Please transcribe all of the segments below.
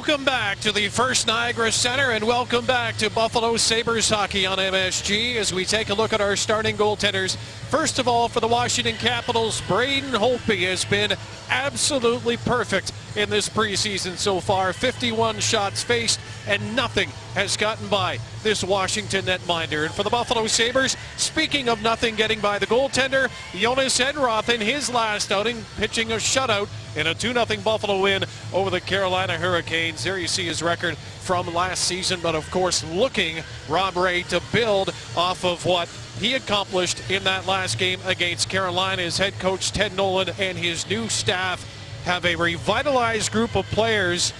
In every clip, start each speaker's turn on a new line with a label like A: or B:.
A: Welcome back to the First Niagara Center, and welcome back to Buffalo Sabres hockey on MSG as we take a look at our starting goaltenders. First of all, for the Washington Capitals, Braden Holtby has been absolutely perfect in this preseason so far. 51 shots faced, and nothing has gotten by this Washington netminder. And for the Buffalo Sabres, speaking of nothing getting by the goaltender, Jonas Enroth in his last outing pitching a shutout in a 2-0 Buffalo win over the Carolina Hurricanes. There you see his record from last season, but of course looking, Rob Ray, to build off of what he accomplished in that last game against Carolina. His head coach Ted Nolan and his new staff have a revitalized group of players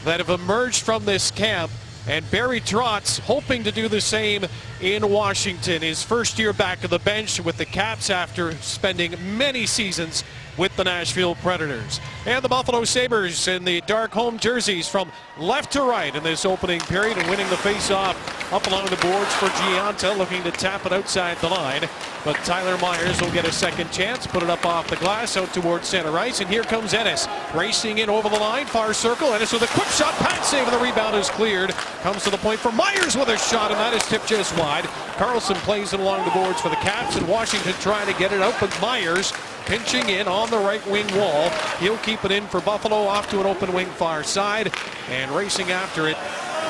A: that have emerged from this camp, and Barry Trotz hoping to do the same in Washington. His first year back at the bench with the Caps after spending many seasons with the Nashville Predators. And the Buffalo Sabres in the dark home jerseys from left to right in this opening period, and winning the face-off up along the boards for Gianta, looking to tap it outside the line. But Tyler Myers will get a second chance, put it up off the glass out towards center ice, and here comes Ennis racing in over the line, far circle. Ennis with a quick shot, pad save, and the rebound is cleared. Comes to the point for Myers with a shot, and that is tipped just wide. Carlson plays it along the boards for the Caps, and Washington trying to get it out, but Myers pinching in on the right wing wall. He'll keep it in for Buffalo, off to an open wing far side, and racing after it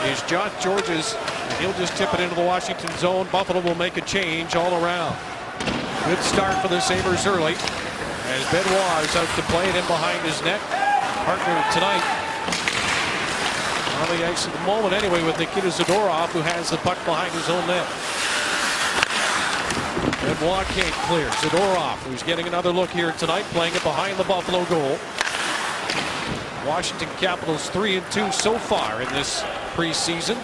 A: is Josh Georges. He'll just tip it into the Washington zone. Buffalo will make a change all around. Good start for the Sabres early as Benoit is out to play it in behind his net. Partner tonight on the ice at the moment anyway with Nikita Zadorov, who has the puck behind his own net. Benoit can't clear. Zadorov, who's getting another look here tonight, playing it behind the Buffalo goal. Washington Capitals 3-2 so far in this preseason.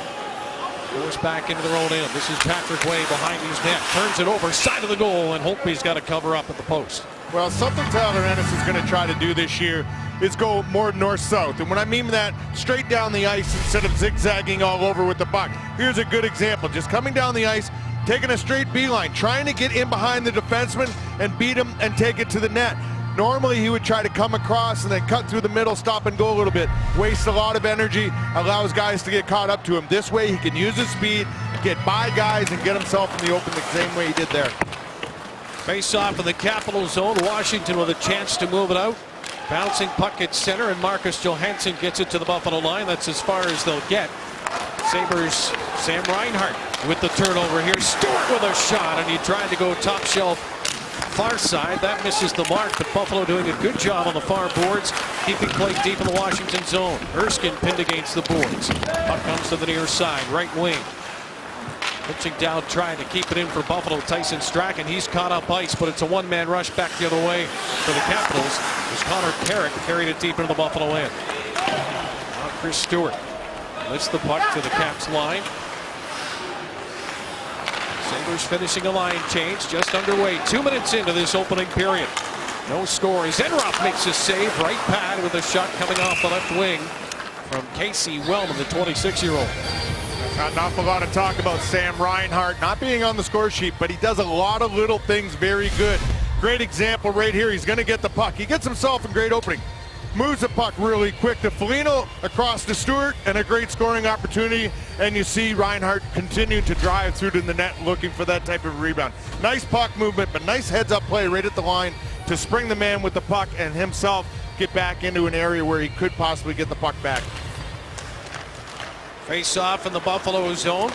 A: Forced back into their own end. This is Patrick Way behind his net. Turns it over, side of the goal, and Holtby's got to cover up at the post.
B: Well, something Tyler Ennis is going to try to do this year is go more north-south. And when I mean that, straight down the ice instead of zigzagging all over with the puck. Here's a good example. Just coming down the ice, taking a straight beeline, trying to get in behind the defenseman and beat him and take it to the net. Normally he would try to come across and then cut through the middle, stop and go a little bit. Wastes a lot of energy, allows guys to get caught up to him. This way he can use his speed, get by guys, and get himself in the open the same way he did there.
A: Face off in the Capital zone. Washington with a chance to move it out. Bouncing puck at center, and Marcus Johansson gets it to the Buffalo line. That's as far as they'll get. Sabres, Sam Reinhart with the turnover here. Stewart with a shot, and he tried to go top shelf far side. That misses the mark, but Buffalo doing a good job on the far boards, keeping play deep in the Washington zone. Erskine pinned against the boards. Puck comes to the near side, right wing. Pitching down, trying to keep it in for Buffalo. Tyson Strachan, he's caught up ice, but it's a one-man rush back the other way for the Capitals as Connor Carrick carried it deep into the Buffalo end. Now Chris Stewart lifts the puck to the Caps line. Sabres finishing a line change, just underway. 2 minutes into this opening period. No score as Enroth makes a save. Right pad with a shot coming off the left wing from Casey Wellman, the 26-year-old.
B: Not an awful lot of talk about Sam Reinhart not being on the score sheet, but he does a lot of little things very good. Great example right here. He's going to get the puck. He gets himself a great opening. Moves the puck really quick to Foligno, across to Stewart, and a great scoring opportunity. And you see Reinhart continue to drive through to the net looking for that type of rebound. Nice puck movement, but nice heads-up play right at the line to spring the man with the puck and himself get back into an area where he could possibly get the puck back.
A: Face off in the Buffalo zone.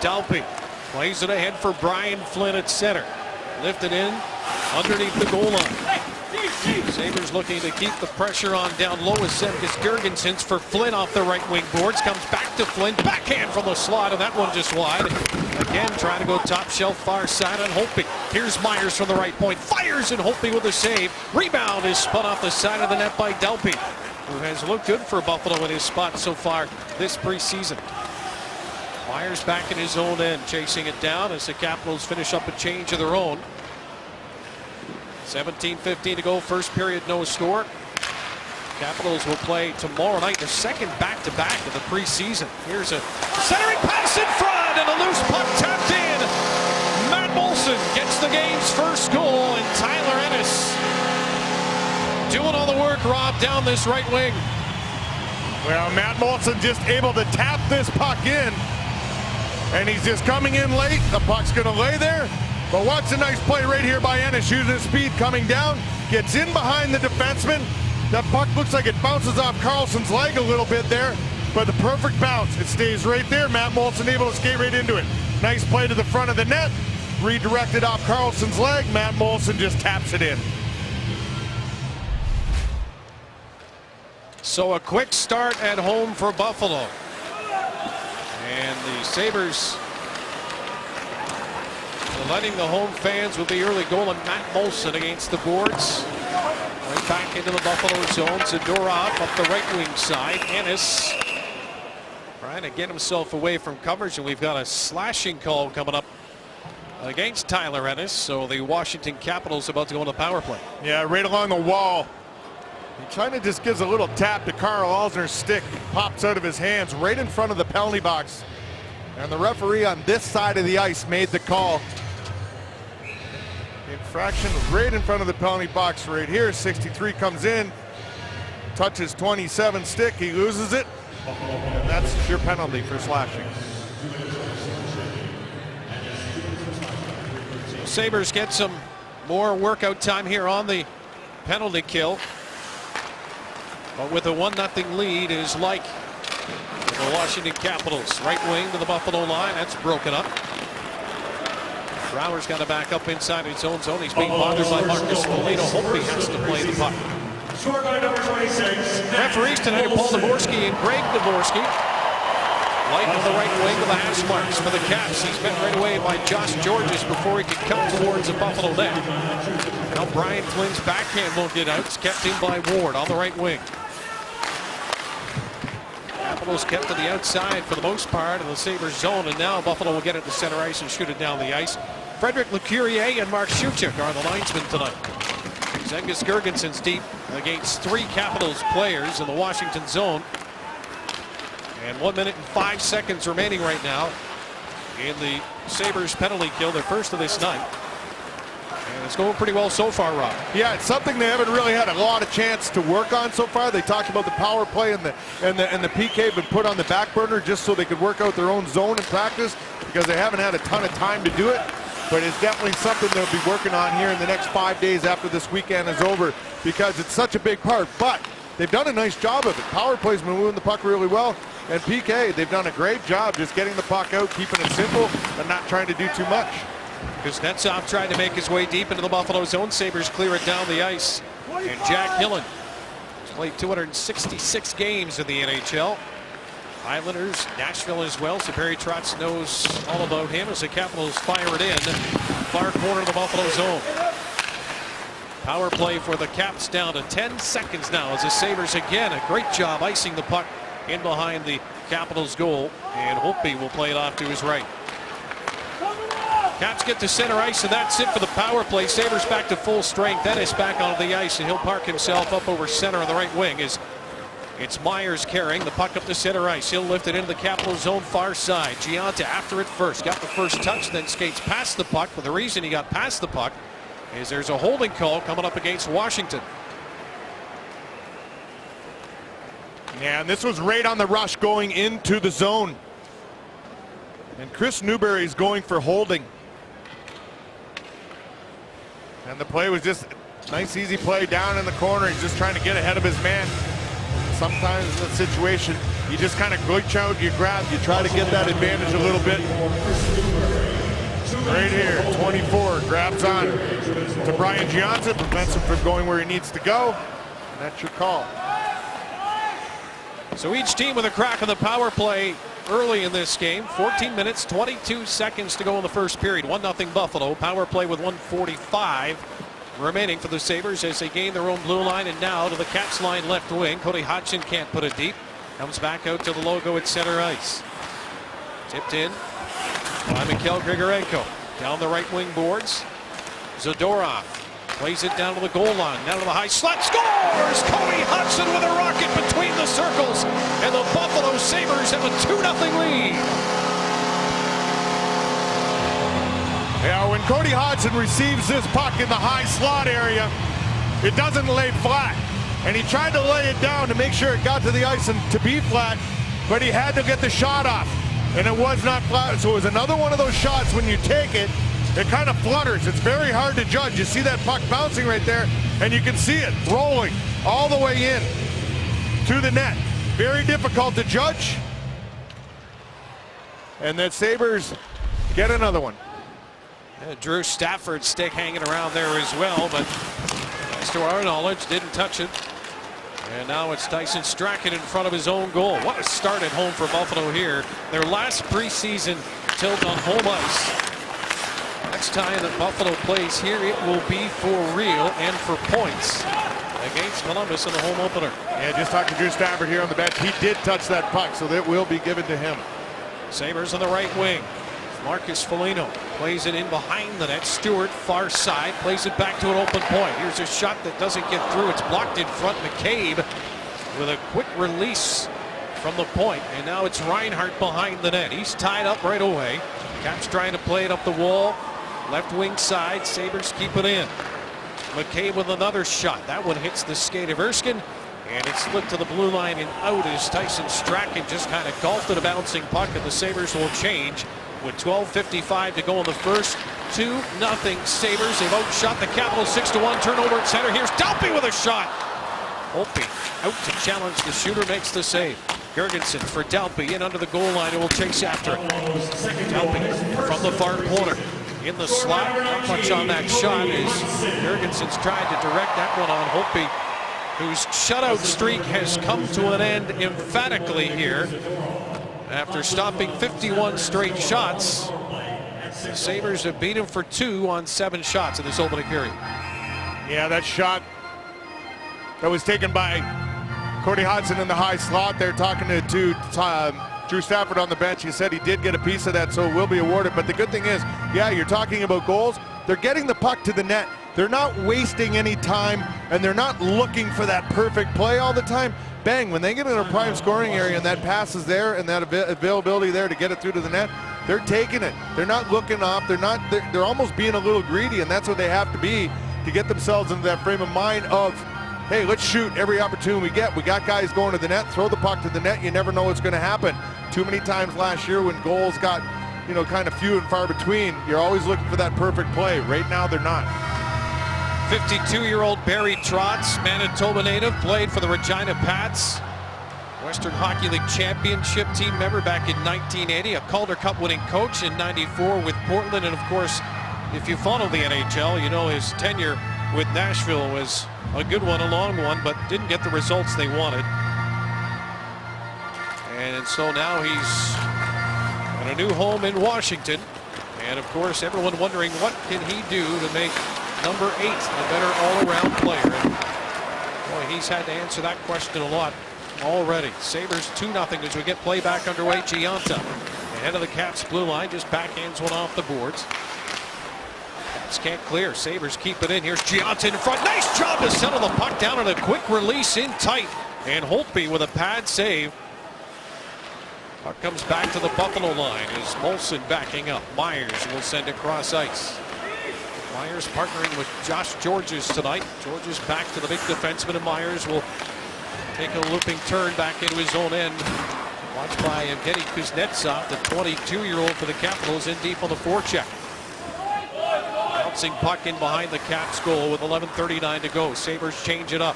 A: Dalpe plays it ahead for Brian Flynn at center. Lifted in underneath the goal line. Sabres looking to keep the pressure on down low as Semgus Girgensons for Flynn off the right wing boards. Comes back to Flynn. Backhand from the slot, and that one just wide. Again, trying to go top shelf far side on Holtby. Here's Myers from the right point. Fires, and Holtby with a save. Rebound is spun off the side of the net by Dalpe, who has looked good for Buffalo in his spot so far this preseason. Myers back in his own end, chasing it down as the Capitals finish up a change of their own. 17:15 to go, first period, no score. Capitals will play tomorrow night, their second back-to-back of the preseason. Here's a centering pass in front, and a loose puck tapped in. Matt Moulson gets the game's first goal, and Tyler Ennis doing all the work, Rob, down this right wing.
B: Well, Matt Moulson just able to tap this puck in, and he's just coming in late. The puck's going to lay there, but watch a nice play right here by Ennis, using his speed coming down, gets in behind the defenseman. That puck looks like it bounces off Carlson's leg a little bit there, but the perfect bounce. It stays right there. Matt Moulson able to skate right into it. Nice play to the front of the net, redirected off Carlson's leg. Matt Moulson just taps it in.
A: So a quick start at home for Buffalo. And the Sabres letting the home fans with the early goal of Matt Moulson against the boards. Right back into the Buffalo zone. Zadorov up the right wing side. Ennis trying to get himself away from coverage, and we've got a slashing call coming up against Tyler Ennis. So the Washington Capitals about to go on the power play.
B: Yeah, right along the wall. He trying to just gives a little tap to Carl Alzner's stick. Pops out of his hands right in front of the penalty box. And the referee on this side of the ice made the call. Infraction right in front of the penalty box right here. 63 comes in, touches 27 stick, he loses it. And that's your penalty for slashing.
A: Sabres get some more workout time here on the penalty kill. But with a 1-0 lead is like the Washington Capitals. Right wing to the Buffalo line. That's broken up. Brouwer's got to back up inside his own zone. He's being bothered by Marcus Foligno. Hope he has to play the puck. Referees tonight are Paul Dvorsky and Greg Dvorsky. Light on the right wing to the hash marks for the Caps. He's met right away by Josh Georges before he could come towards the Buffalo net. Now Brian Flynn's backhand won't get out. It's kept in by Ward on the right wing. Capitals kept to the outside for the most part of the Sabres zone, and now Buffalo will get it to center ice and shoot it down the ice. Frederick Lecourier and Mark Shuchuk are the linesmen tonight. Zengus Girgensons deep against 3 Capitals players in the Washington zone. And 1 minute and 5 seconds remaining right now in the Sabres penalty kill, their first of this night. And it's going pretty well so far, Rob.
B: Yeah, it's something they haven't really had a lot of chance to work on so far. They talked about the power play and the PK been put on the back burner just so they could work out their own zone in practice, because they haven't had a ton of time to do it. But it's definitely something they'll be working on here in the next 5 days after this weekend is over, because it's such a big part. But they've done a nice job of it. Power play's been moving the puck really well. And PK, they've done a great job just getting the puck out, keeping it simple, and not trying to do too much.
A: Kuznetsov tried to make his way deep into the Buffalo zone. Sabres clear it down the ice. And Jack Hillen has played 266 games in the NHL. Islanders, Nashville as well. So Barry Trotz knows all about him as the Capitals fire it in. Far corner of the Buffalo zone. Power play for the Caps down to 10 seconds now as the Sabres again a great job icing the puck in behind the Capitals goal. And Holtby will play it off to his right. Caps get to center ice, and that's it for the power play. Sabres back to full strength. Ennis back onto the ice, and he'll park himself up over center on the right wing as it's Myers carrying the puck up to center ice. He'll lift it into the Capital zone far side. Giunta after it first. Got the first touch, then skates past the puck. But the reason he got past the puck is there's a holding call coming up against Washington.
B: Yeah, and this was right on the rush going into the zone. And Chris Newberry's going for holding. And the play was just a nice, easy play down in the corner. He's just trying to get ahead of his man. Sometimes in that situation, you just kind of glitch out, you grab, you try to get that advantage a little bit. Right here, 24, grabs on to Brian Giunta, prevents him from going where he needs to go. And that's your call.
A: So each team with a crack on the power play early in this game. 14 minutes, 22 seconds to go in the first period. 1-0 Buffalo. Power play with 1:45 remaining for the Sabres as they gain their own blue line, and now to the Caps line left wing. Cody Hodgson can't put it deep. Comes back out to the logo at center ice. Tipped in by Mikhail Grigorenko. Down the right wing boards. Zadorov plays it down to the goal line. Down to the high slot. Scores! Cody Hodgson with a rocket between the circles. And the Buffalo Sabres have a 2-0 lead.
B: Yeah, when Cody Hodgson receives this puck in the high slot area, it doesn't lay flat. and he tried to lay it down to make sure it got to the ice and to be flat, but he had to get the shot off, and it was not flat. So it was another one of those shots when you take it, it kind of flutters. It's very hard to judge. You see that puck bouncing right there, and you can see it rolling all the way in to the net. Very difficult to judge. And then Sabres get another one.
A: Drew Stafford's stick hanging around there as well, but as to our knowledge, didn't touch it. And now it's Tyson Strachan in front of his own goal. What a start at home for Buffalo here. Their last preseason tilt on home ice. Next time that Buffalo plays here, it will be for real and for points against Columbus in the home opener.
B: Yeah, just talking to Drew Stafford here on the bench. He did touch that puck, so that will be given to him.
A: Sabres on the right wing. Marcus Foligno plays it in behind the net. Stewart, far side, plays it back to an open point. Here's a shot that doesn't get through. It's blocked in front. McCabe with a quick release from the point. And now it's Reinhart behind the net. He's tied up right away. Caps trying to play it up the wall. Left wing side. Sabres keep it in. McCabe with another shot. That one hits the skate of Erskine. And it's flipped to the blue line and out as Tyson Strachan just kind of golfed at a bouncing puck, and the Sabres will change with 12:55 to go in the first. 2-0 Sabres. They've outshot the Capitals 6-1. Turnover at center. Here's Dalpe with a shot. Holtby out to challenge the shooter, makes the save. Jurgensen for Dalpe in under the goal line and will chase after it. Dalpe from the far corner in the slot. Not much on that shot as Jurgensen's tried to direct that one on Holtby, whose shutout streak has come to an end emphatically here. After stopping 51 straight shots, the Sabres have beat him for 2 on 7 shots in this opening period.
B: Yeah, that shot that was taken by Cody Hodgson in the high slot. They're talking to Drew Stafford on the bench. He said he did get a piece of that, so it will be awarded. But the good thing is, yeah, you're talking about goals. They're getting the puck to the net. They're not wasting any time, and they're not looking for that perfect play all the time. Bang, when they get in a prime scoring area and that pass is there and that availability there to get it through to the net, they're taking it. They're not looking off. They're almost being a little greedy, and that's what they have to be to get themselves into that frame of mind of, hey, let's shoot every opportunity we get. We got guys going to the net, throw the puck to the net. You never know what's going to happen. Too many times last year when goals got, kind of few and far between, you're always looking for that perfect play. Right now, they're not.
A: 52-year-old Barry Trotz, Manitoba native, played for the Regina Pats. Western Hockey League championship team member back in 1980, a Calder Cup winning coach in 94 with Portland. And of course, if you follow the NHL, you know his tenure with Nashville was a good one, a long one, but didn't get the results they wanted. And so now he's in a new home in Washington. And of course, everyone wondering what can he do to make number 8 a better all-around player. And boy, he's had to answer that question a lot already. Sabres 2-0 as we get play back underway. Gianta ahead of the Caps blue line, just backhands one off the boards. Caps can't clear. Sabres keep it in. Here's Gianta in front. Nice job to settle the puck down on a quick release in tight. And Holtby with a pad save. Puck comes back to the Buffalo line as Molson backing up. Myers will send it cross ice. Myers partnering with Josh Georges tonight. Georges back to the big defenseman, and Myers will take a looping turn back into his own end. Watched by Evgeny Kuznetsov, the 22-year-old for the Capitals, in deep on the forecheck. Bouncing puck in behind the Caps goal with 11:39 to go. Sabres change it up.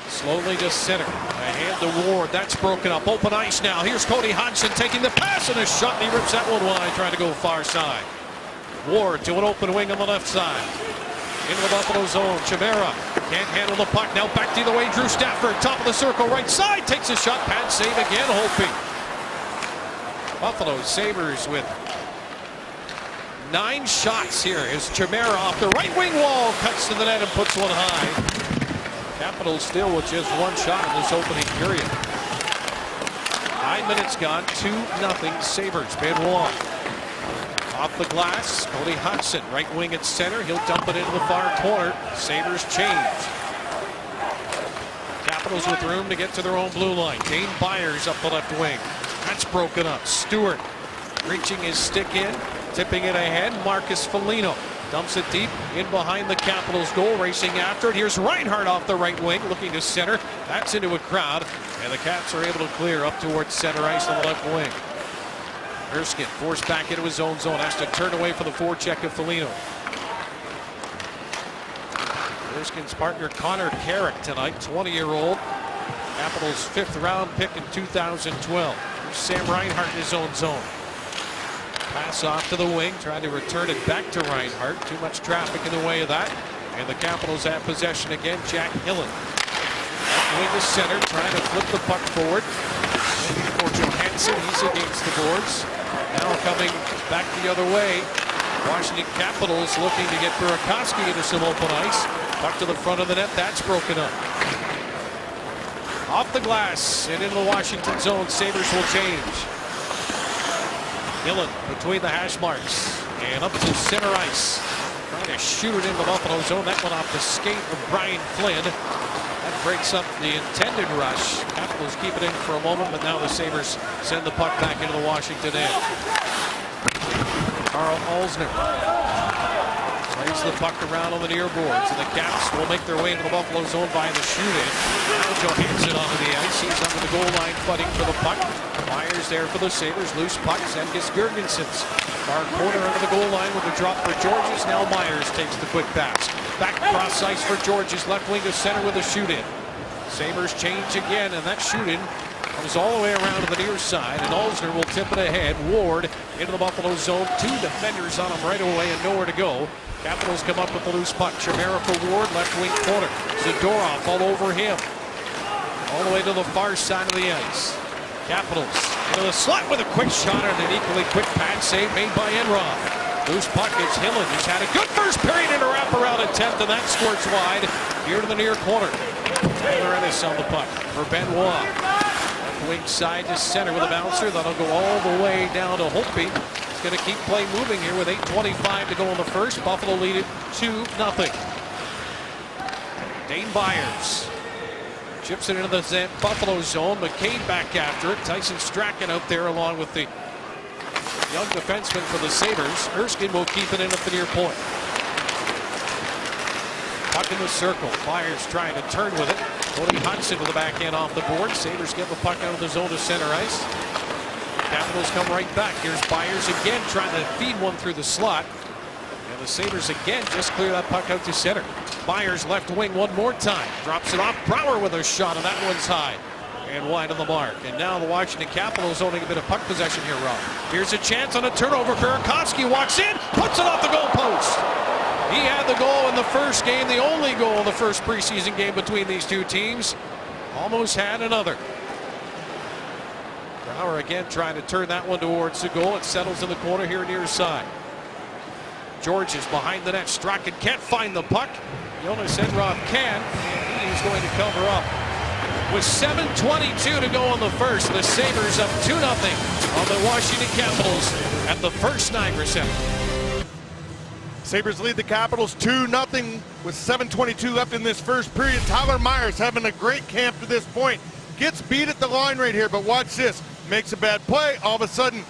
A: Slowly to center. A hand to Ward. That's broken up. Open ice now. Here's Cody Hodgson taking the pass and a shot, and he rips that one wide, trying to go far side. Ward to an open wing on the left side. Into the Buffalo zone. Chimera can't handle the puck. Now back the other way. Drew Stafford, top of the circle, right side. Takes a shot. Pad save again. Holtby. Buffalo Sabres with 9 shots here as Chimera off the right wing wall. Cuts to the net and puts one high. Capitals still with just 1 shot in this opening period. 9 minutes gone, 2-0 Sabres. Benoit off the glass. Cody Hodgson, right wing at center. He'll dump it into the far corner. Sabres change. Capitals with room to get to their own blue line. Dane Byers up the left wing. That's broken up. Stewart reaching his stick in, tipping it ahead. Marcus Foligno Dumps it deep in behind the Capitals goal, racing after it. Here's Reinhart off the right wing, looking to center. That's into a crowd, and the Caps are able to clear up towards center ice on the left wing. Erskine forced back into his own zone, has to turn away for the forecheck of Foligno. Erskine's partner Connor Carrick tonight, 20-year-old. Capitals 5th round pick in 2012. Here's Sam Reinhart in his own zone. Pass off to the wing, trying to return it back to Reinhart. Too much traffic in the way of that. And the Capitals have possession again. Jack Hillen. Wing to center, trying to flip the puck forward. For Johansson, he's against the boards. Now coming back the other way. Washington Capitals looking to get Burakovsky into some open ice. Puck to the front of the net, that's broken up. Off the glass and into the Washington zone. Sabres will change. Hillen between the hash marks and up to center ice. Trying to shoot it into the Buffalo zone. That one off the skate of Brian Flynn. That breaks up the intended rush. Capitals keep it in for a moment, but now the Sabres send the puck back into the Washington end. Carl Alsner plays the puck around on the near boards, and the Caps will make their way into the Buffalo zone by the shoot-in. Now Johansson onto the ice. He's under the goal line fighting for the puck. Myers there for the Sabres. Loose puck. Zemgus Girgensons. Far corner under the goal line with a drop for Georges. Now Myers takes the quick pass. Back cross ice for Georges. Left wing to center with a shoot-in. Sabres change again, and that shoot-in comes all the way around to the near side, and Alsner will tip it ahead. Ward into the Buffalo zone. 2 defenders on him right away and nowhere to go. Capitals come up with the loose puck. Chimera for Ward, left wing corner. Zadorov all over him. All the way to the far side of the ice. Capitals into the slot with a quick shot and an equally quick pad save made by Enroth. Loose puck, it's Hillen, who's had a good first period in a wraparound attempt, and that squirts wide here to the near corner. Taylor Ennis on the puck for Benoit. Left wing side to center with a bouncer. That'll go all the way down to Holtby. He's going to keep play moving here with 8:25 to go in the first. Buffalo lead it 2-0. Dane Byers chips it into the Buffalo zone. McCabe back after it. Tyson Strachan out there along with the young defenseman for the Sabres. Erskine will keep it in at the near point. Puck in the circle. Byers trying to turn with it. Cody Hudson with the backhand off the board. Sabres get the puck out of the zone to center ice. Capitals come right back. Here's Byers again trying to feed one through the slot. And the Sabres again just clear that puck out to center. Byers left wing one more time. Drops it off. Brouwer with a shot, and that one's high and wide on the mark. And now the Washington Capitals owning a bit of puck possession here, Rob. Here's a chance on a turnover. Burakovsky walks in, puts it off the goalpost. He had the goal in the first game, the only goal in the first preseason game between these two teams. Almost had another. Brouwer again trying to turn that one towards the goal. It settles in the corner here near side. George is behind the net. Strachan can't find the puck. Jonas Enroth can, and he's going to cover up. With 7:22 to go in the first, the Sabres up 2-0 on the Washington Capitals at the First Niagara Center.
B: Sabres lead the Capitals 2-0 with 7:22 left in this first period. Tyler Myers having a great camp to this point. Gets beat at the line right here, but watch this. Makes a bad play. All of a sudden,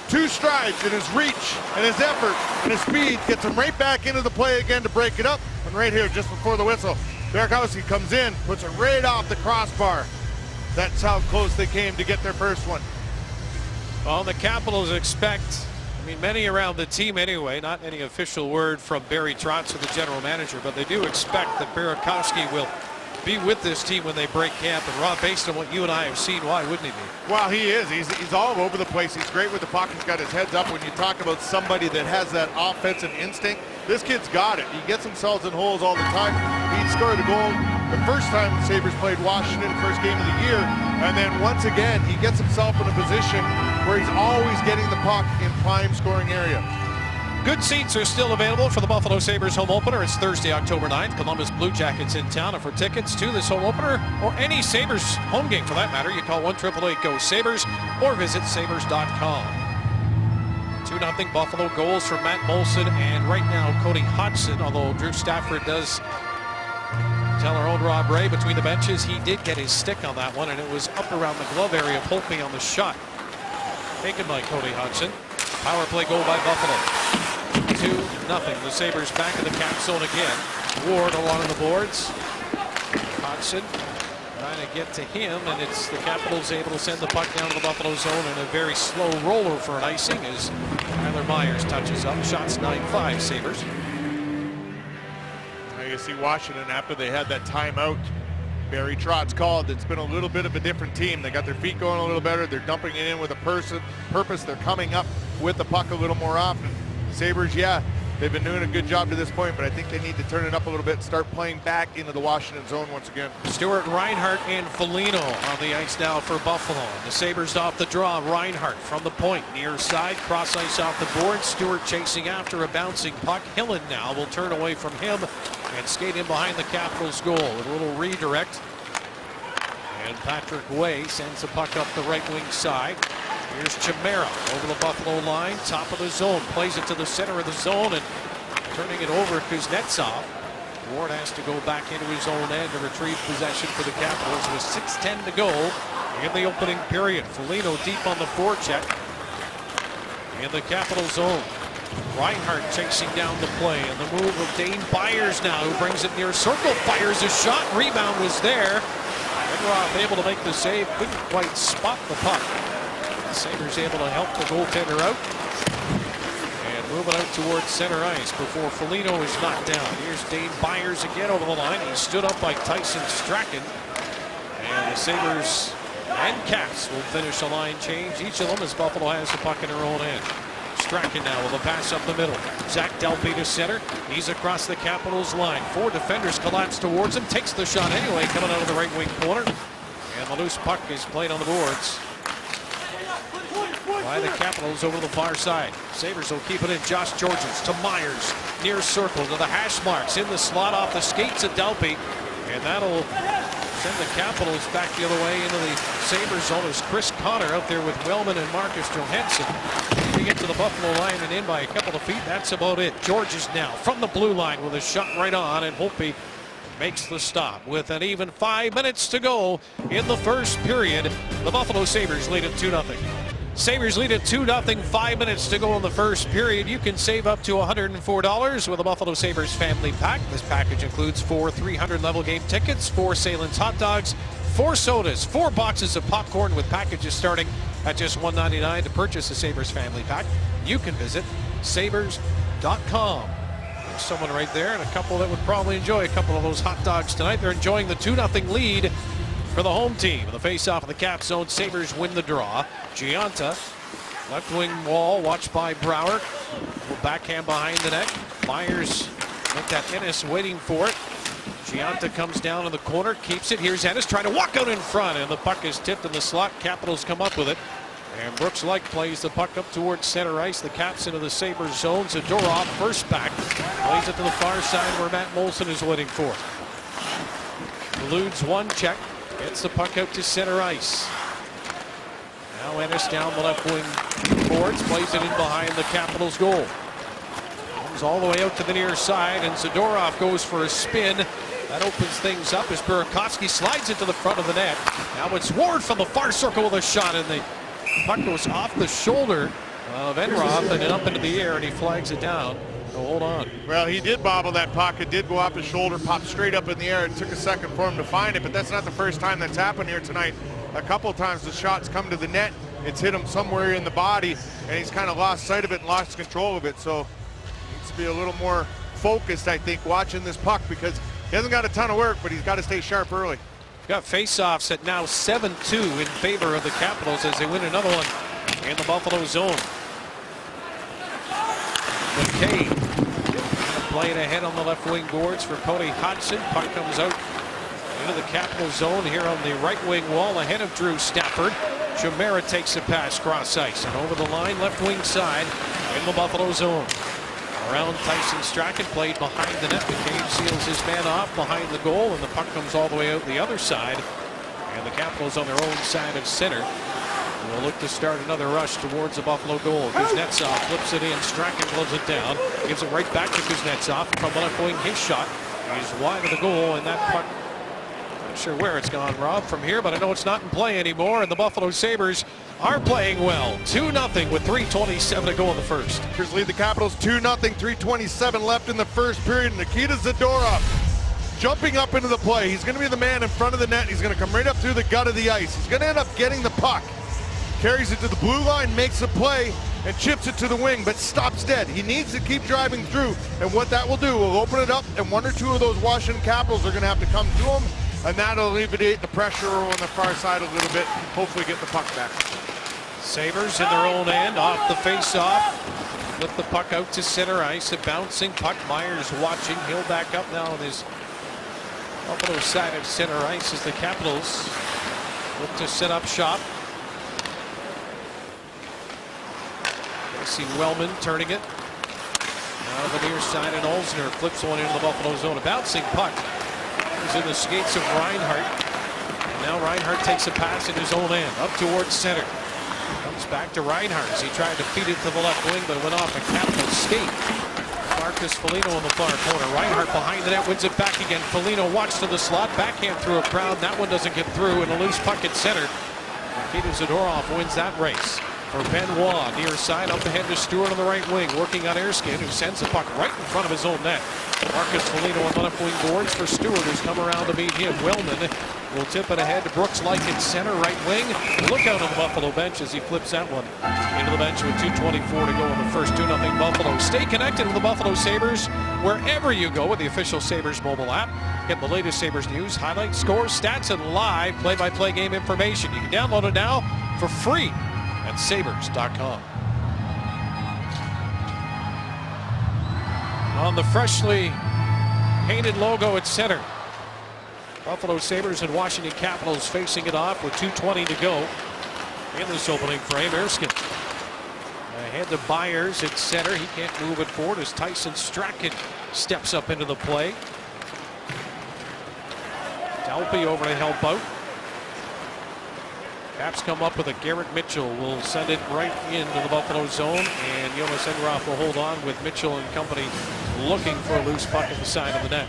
B: 2 strides in his reach and his effort and his speed gets him right back into the play again to break it up. And right here, just before the whistle, Burakovsky comes in, puts it right off the crossbar. That's how close they came to get their first one.
A: Well, the Capitals expect, many around the team anyway, not any official word from Barry Trotz, the general manager, but they do expect that Burakovsky will be with this team when they break camp. And Rob, based on what you and I have seen, why wouldn't he be?
B: Well, he is. He's all over the place. He's great with the puck. He's got his heads up. When you talk about somebody that has that offensive instinct, this kid's got it. He gets himself in holes all the time. He scored a goal the first time the Sabres played Washington, first game of the year. And then once again, he gets himself in a position where he's always getting the puck in prime scoring area.
A: Good seats are still available for the Buffalo Sabres home opener. It's Thursday, October 9th. Columbus Blue Jackets in town. And for tickets to this home opener, or any Sabres home game for that matter, you call 1-888-GO-SABRES or visit sabres.com. 2-0 Buffalo. Goals from Matt Moulson and right now Cody Hudson, although Drew Stafford does tell our own Rob Ray between the benches he did get his stick on that one, and it was up around the glove area of Holtby on the shot. Taken by Cody Hudson. Power play goal by Buffalo. 2-0. The Sabres back in the cap zone again. Ward along the boards. Hodgson trying to get to him, and it's the Capitals able to send the puck down to the Buffalo zone in a very slow roller for an icing as Tyler Myers touches up. Shots 9-5 Sabres.
B: You see Washington after they had that timeout. Barry Trotz called. It's been a little bit of a different team. They got their feet going a little better. They're dumping it in with a purpose. They're coming up with the puck a little more often. Sabres, yeah, they've been doing a good job to this point, but I think they need to turn it up a little bit and start playing back into the Washington zone once again.
A: Stuart Reinhart and Foligno on the ice now for Buffalo. The Sabres off the draw. Reinhart from the point, near side, cross ice off the board. Stewart chasing after a bouncing puck. Hillen now will turn away from him and skate in behind the Capitals goal with a little redirect. And Patrick Way sends the puck up the right wing side. Here's Chimera over the Buffalo line, top of the zone, plays it to the center of the zone and turning it over Kuznetsov. Ward has to go back into his own end to retrieve possession for the Capitals with 6:10 to go in the opening period. Foligno deep on the forecheck in the Capital zone. Reinhart chasing down the play, and the move of Dane Byers now, who brings it near circle, fires a shot, rebound was there. Enroth able to make the save, couldn't quite spot the puck. The Sabres able to help the goaltender out and move it out towards center ice before Foligno is knocked down. Here's Dane Byers again over the line. He stood up by Tyson Strachan, and the Sabres and Caps will finish a line change, each of them, as Buffalo has the puck in their own end. Strachan now with a pass up the middle. Zach Delpy to center. He's across the Capitals line. 4 defenders collapse towards him. Takes the shot anyway, coming out of the right wing corner. And the loose puck is played on the boards by the Capitals over the far side. Sabres will keep it in. Josh Georges to Myers. Near circle to the hash marks. In the slot off the skates of Delpy. And that'll send the Capitals back the other way into the Sabres zone as Chris Connor out there with Wellman and Marcus Johansson. We get to the Buffalo line and in by a couple of feet. That's about it. Georges now from the blue line with a shot right on, and Holtby makes the stop with an even 5 minutes to go in the first period. The Buffalo Sabres lead at 2-0. Sabres lead at 2-0, 5 minutes to go in the first period. You can save up to $104 with a Buffalo Sabres family pack. This package includes 4 300 level game tickets, 4 Salins hot dogs, 4 sodas, 4 boxes of popcorn, with packages starting at just $1.99. To purchase a Sabres family pack, you can visit sabres.com. There's someone right there, and a couple that would probably enjoy a couple of those hot dogs tonight. They're enjoying the 2-0 lead for the home team. The face-off of the cap zone, Sabres win the draw. Gianta, left wing wall, watched by Brouwer. Will backhand behind the net. Myers with that Ennis waiting for it. Gianta comes down in the corner, keeps it. Here's Ennis trying to walk out in front, and the puck is tipped in the slot. Capitals come up with it. And Brooks Laich plays the puck up towards center ice. The Caps into the Sabres zone. Zadorov first back. Plays it to the far side where Matt Molson is waiting for it. Eludes one check. Gets the puck out to center ice. Now Ennis down the left wing boards. Plays it in behind the Capitals goal. Comes all the way out to the near side, and Zadorov goes for a spin. That opens things up as Burakovsky slides it to the front of the net. Now it's Ward from the far circle with a shot, and the puck goes off the shoulder of Enroth and up into the air, and he flags it down. So hold on.
B: Well, he did bobble that puck. It did go off his shoulder, popped straight up in the air. It took a second for him to find it, but that's not the first time that's happened here tonight. A couple of times the shot's come to the net. It's hit him somewhere in the body, and he's kind of lost sight of it and lost control of it. So he needs to be a little more focused, I think, watching this puck, because he hasn't got a ton of work, but he's got to stay sharp early.
A: Got face-offs at now 7-2 in favor of the Capitals as they win another one in the Buffalo zone. McKay playing ahead on the left wing boards for Cody Hodgson. Puck comes out into the Capital zone here on the right wing wall ahead of Drew Stafford. Chimera takes a pass cross ice and over the line left wing side in the Buffalo zone. Around Tyson Strachan, played behind the net. McCabe seals his man off behind the goal, and the puck comes all the way out the other side. And the Capitals on their own side of center will look to start another rush towards the Buffalo goal. Kuznetsov flips it in. Strachan gloves it down. Gives it right back to Kuznetsov. From left wing, his shot is wide of the goal, and that puck Not sure where it's gone, Rob, from here, but I know it's not in play anymore, and the Buffalo Sabres are playing well. 2-0 with 3:27 to go in the first.
B: Sabres lead the Capitals 2-0, 3:27 left in the first period. Nikita Zadorov jumping up into the play. He's going to be the man in front of the net. He's going to come right up through the gut of the ice. He's going to end up getting the puck. Carries it to the blue line, makes a play, and chips it to the wing, but stops dead. He needs to keep driving through, and what that will do will open it up, and one or two of those Washington Capitals are going to have to come to him, and that'll alleviate the pressure on the far side a little bit, hopefully get the puck back.
A: Sabres in their own end, off the face-off. Flip the puck out to center ice, a bouncing puck. Myers watching, he'll back up now on his Buffalo side of center ice as the Capitals look to set up shop. I see Wellman turning it. Now the near side, and Olsner flips one into the Buffalo zone. A bouncing puck is in the skates of Reinhart. And now Reinhart takes a pass in his own end, up towards center. Comes back to Reinhart as he tried to feed it to the left wing, but it went off a Capital skate. Marcus Foligno in the far corner. Reinhart behind the net, wins it back again. Foligno walks to the slot, backhand through a crowd. That one doesn't get through, and a loose puck at center. Nikita Zadorov wins that race. For Benoit, near side, up ahead to Stewart on the right wing, working on Erskine, who sends the puck right in front of his own net. Marcus Foligno on the left wing boards for Stewart, who's come around to meet him. Wellman will tip it ahead to Brooks Laich in center, right wing. Look out on the Buffalo bench as he flips that one into the bench with 2:24 to go in the first. 2-0 Buffalo. Stay connected with the Buffalo Sabres wherever you go with the official Sabres mobile app. Get the latest Sabres news, highlights, scores, stats, and live play-by-play game information. You can download it now for free at sabres.com. On the freshly painted logo at center, Buffalo Sabres and Washington Capitals facing it off with 2:20 to go in this opening frame. Erskine ahead to Byers at center. He can't move it forward as Tyson Strachan steps up into the play. Delpy over to help out. Caps come up with a Garrett Mitchell. Will send it right into the Buffalo zone, and Jonas Enroth will hold on with Mitchell and company looking for a loose puck at the side of the net.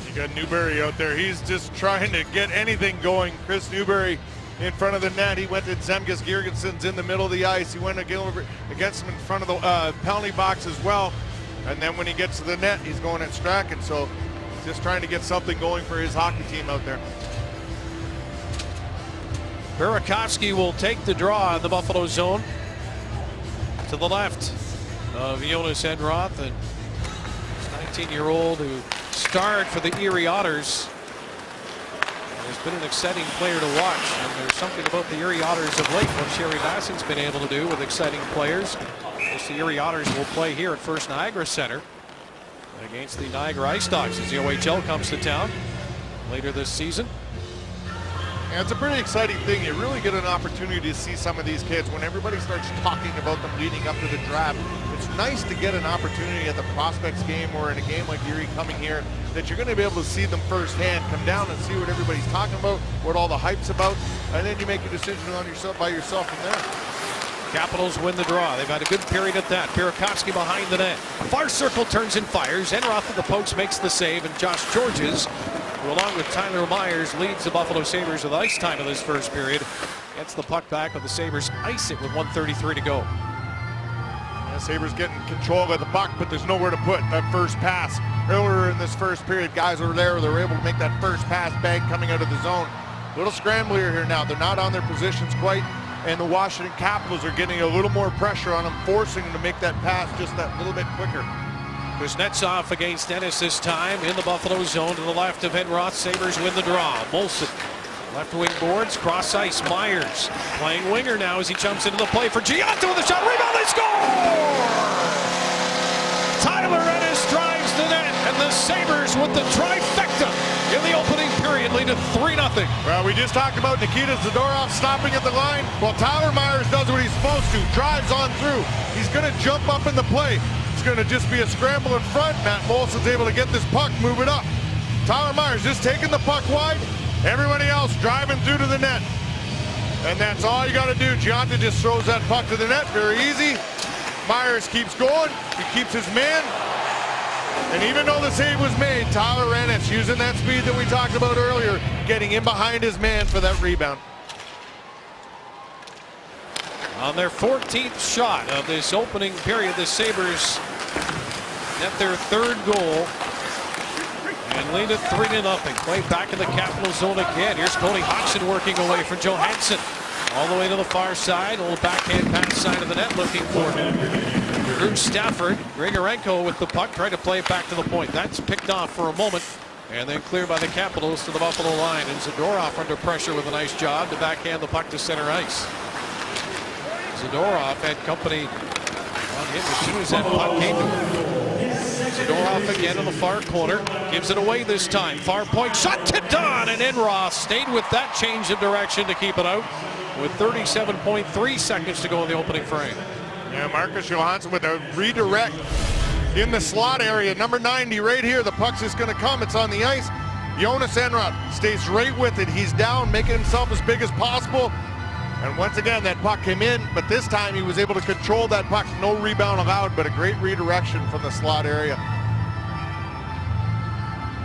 B: You got Newberry out there. He's just trying to get anything going. Chris Newberry in front of the net. He went to Zemgus Girgensons in the middle of the ice. He went against him in front of the penalty box as well. And then when he gets to the net, he's going at Strachan. So he's just trying to get something going for his hockey team out there.
A: Burakovsky will take the draw in the Buffalo zone to the left of Jonas Enroth, and 19-year-old who starred for the Erie Otters and has been an exciting player to watch. And there's something about the Erie Otters of late, what Sherry Basson's been able to do with exciting players. The Erie Otters will play here at First Niagara Center against the Niagara Ice Dogs as the OHL comes to town later this season.
B: Yeah, it's a pretty exciting thing. You really get an opportunity to see some of these kids when everybody starts talking about them leading up to the draft. It's nice to get an opportunity at the prospects game or in a game like Erie coming here that you're going to be able to see them firsthand, come down and see what everybody's talking about, what all the hype's about, and then you make a decision on yourself by yourself from there.
A: Capitals win the draw. They've had a good period at that. Burakovsky behind the net. Far circle turns and fires. Enroth at the pokes makes the save, and Josh Georges, who along with Tyler Myers leads the Buffalo Sabres with ice time in this first period, gets the puck back, but the Sabres ice it with 1:33 to go.
B: Yeah, Sabres getting control of the puck, but there's nowhere to put that first pass. Earlier in this first period, guys were there. They were able to make that first pass bag coming out of the zone. Little scrambler here now. They're not on their positions quite, and the Washington Capitals are getting a little more pressure on them, forcing them to make that pass just that little bit quicker.
A: Kuznetsov against Ennis this time in the Buffalo zone to the left of Enroth. Sabres win the draw. Molson, left wing boards, cross ice. Myers playing winger now as he jumps into the play for Giotto with a shot. Rebound, they score! Tyler Ennis drives the net, and the Sabres with the trifecta in the opening period lead to 3-0.
B: Well, we just talked about Nikita Zadorov stopping at the line. Well, Tyler Myers does what he's supposed to, drives on through. He's going to jump up in the play. It's going to just be a scramble in front. Matt Molson's able to get this puck, move it up. Tyler Myers just taking the puck wide. Everybody else driving through to the net. And that's all you got to do. Giunta just throws that puck to the net. Very easy. Myers keeps going. He keeps his man. And even though the save was made, Tyler Ennis using that speed that we talked about earlier, getting in behind his man for that rebound.
A: On their 14th shot of this opening period, the Sabres net their third goal and lead it 3-0. Play back in the Capital zone again. Here's Cody Hodgson working away from Johansson. All the way to the far side. A little backhand pass side of the net looking for Drew Stafford. Grigorenko with the puck, trying to play it back to the point. That's picked off for a moment and then cleared by the Capitals to the Buffalo line. And Zadorov under pressure with a nice job to backhand the puck to center ice. Zadorov had company on him as soon as that puck came to him. Zadorov again in the far corner. Gives it away this time. Far point shot tipped on, and Enroth stayed with that change of direction to keep it out with 37.3 seconds to go in the opening frame.
B: Yeah, Marcus Johansson with a redirect in the slot area. Number 90 right here. The puck's just going to come. It's on the ice. Jonas Enroth stays right with it. He's down, making himself as big as possible. And once again, that puck came in, but this time he was able to control that puck. No rebound allowed, but a great redirection from the slot area.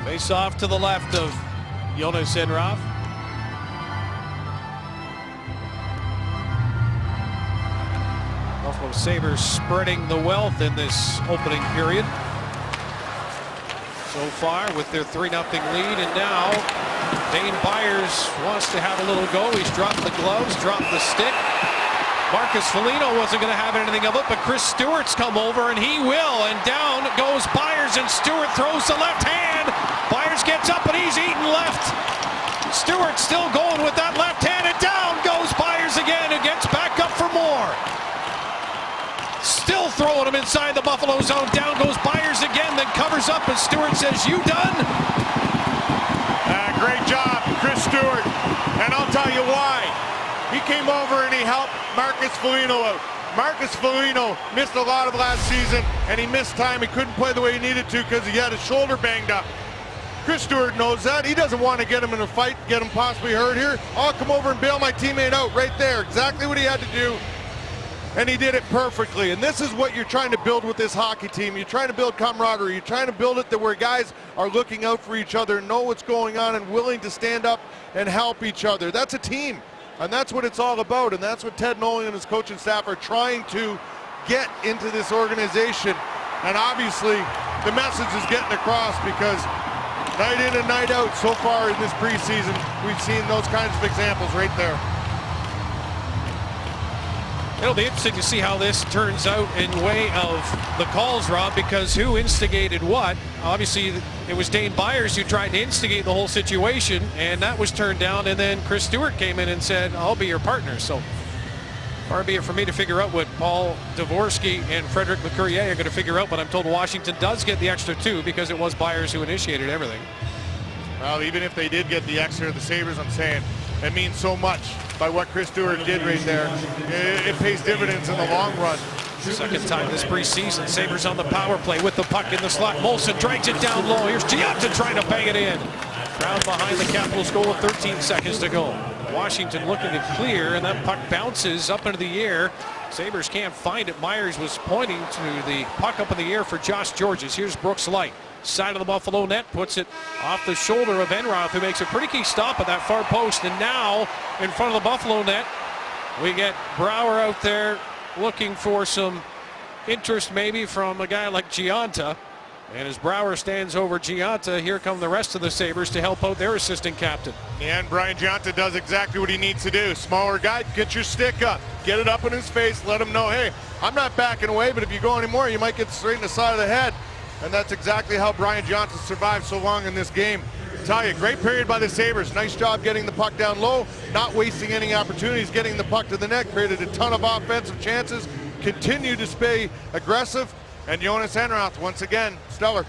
A: Face off to the left of Jonas Enroth. Buffalo Sabres spreading the wealth in this opening period so far with their 3-0 lead, and now Dane Byers wants to have a little go. He's dropped the gloves, dropped the stick. Marcus Foligno wasn't going to have anything of it, but Chris Stewart's come over, and he will. And down goes Byers, and Stewart throws the left hand. Byers gets up, and he's eaten left. Stewart still going with that left hand, and down goes Byers again, and gets back up for more. Still throwing him inside the Buffalo zone. Down goes Byers again, then covers up, and Stewart says, "You done?"
B: Great job, Chris Stewart. And I'll tell you why. He came over and he helped Marcus Foligno out. Marcus Foligno missed a lot of last season, and he missed time. He couldn't play the way he needed to because he had his shoulder banged up. Chris Stewart knows that. He doesn't want to get him in a fight, get him possibly hurt here. I'll come over and bail my teammate out right there. Exactly what he had to do. And he did it perfectly. And this is what you're trying to build with this hockey team. You're trying to build camaraderie. You're trying to build it that where guys are looking out for each other, know what's going on, and willing to stand up and help each other. That's a team. And that's what it's all about. And that's what Ted Nolan and his coaching staff are trying to get into this organization. And obviously, the message is getting across because night in and night out so far in this preseason, we've seen those kinds of examples right there.
A: It'll be interesting to see how this turns out in way of the calls, Rob, because who instigated what? Obviously, it was Dane Byers who tried to instigate the whole situation, and that was turned down, and then Chris Stewart came in and said, "I'll be your partner." So far be it for me to figure out what Paul Dvorsky and Frederick Lecourrier are going to figure out, but I'm told Washington does get the extra 2 because it was Byers who initiated everything.
B: Well, even if they did get the extra, the Sabres, I'm saying, it means so much by what Chris Stewart did right there. It pays dividends in the long run.
A: Second time this preseason. Sabres on the power play with the puck in the slot. Molson drags it down low. Here's Giunta trying to bang it in. Crowd behind the Capitals goal with 13 seconds to go. Washington looking to clear, and that puck bounces up into the air. Sabres can't find it. Myers was pointing to the puck up in the air for Josh Georges. Here's Brooks Light. Side of the Buffalo net, puts it off the shoulder of Enroth, who makes a pretty key stop at that far post. And now in front of the Buffalo net, we get Brouwer out there looking for some interest maybe from a guy like Giunta. And as Brouwer stands over Giunta, here come the rest of the Sabres to help out their assistant captain.
B: And Brian Giunta does exactly what he needs to do. Smaller guy, get your stick up, get it up in his face, let him know, hey, I'm not backing away, but if you go anymore, you might get straight in the side of the head. And that's exactly how Brian Giunta survived so long in this game. I tell you, great period by the Sabres. Nice job getting the puck down low, not wasting any opportunities, getting the puck to the net, created a ton of offensive chances, continued to stay aggressive, and Jonas Enroth, once again, stellar.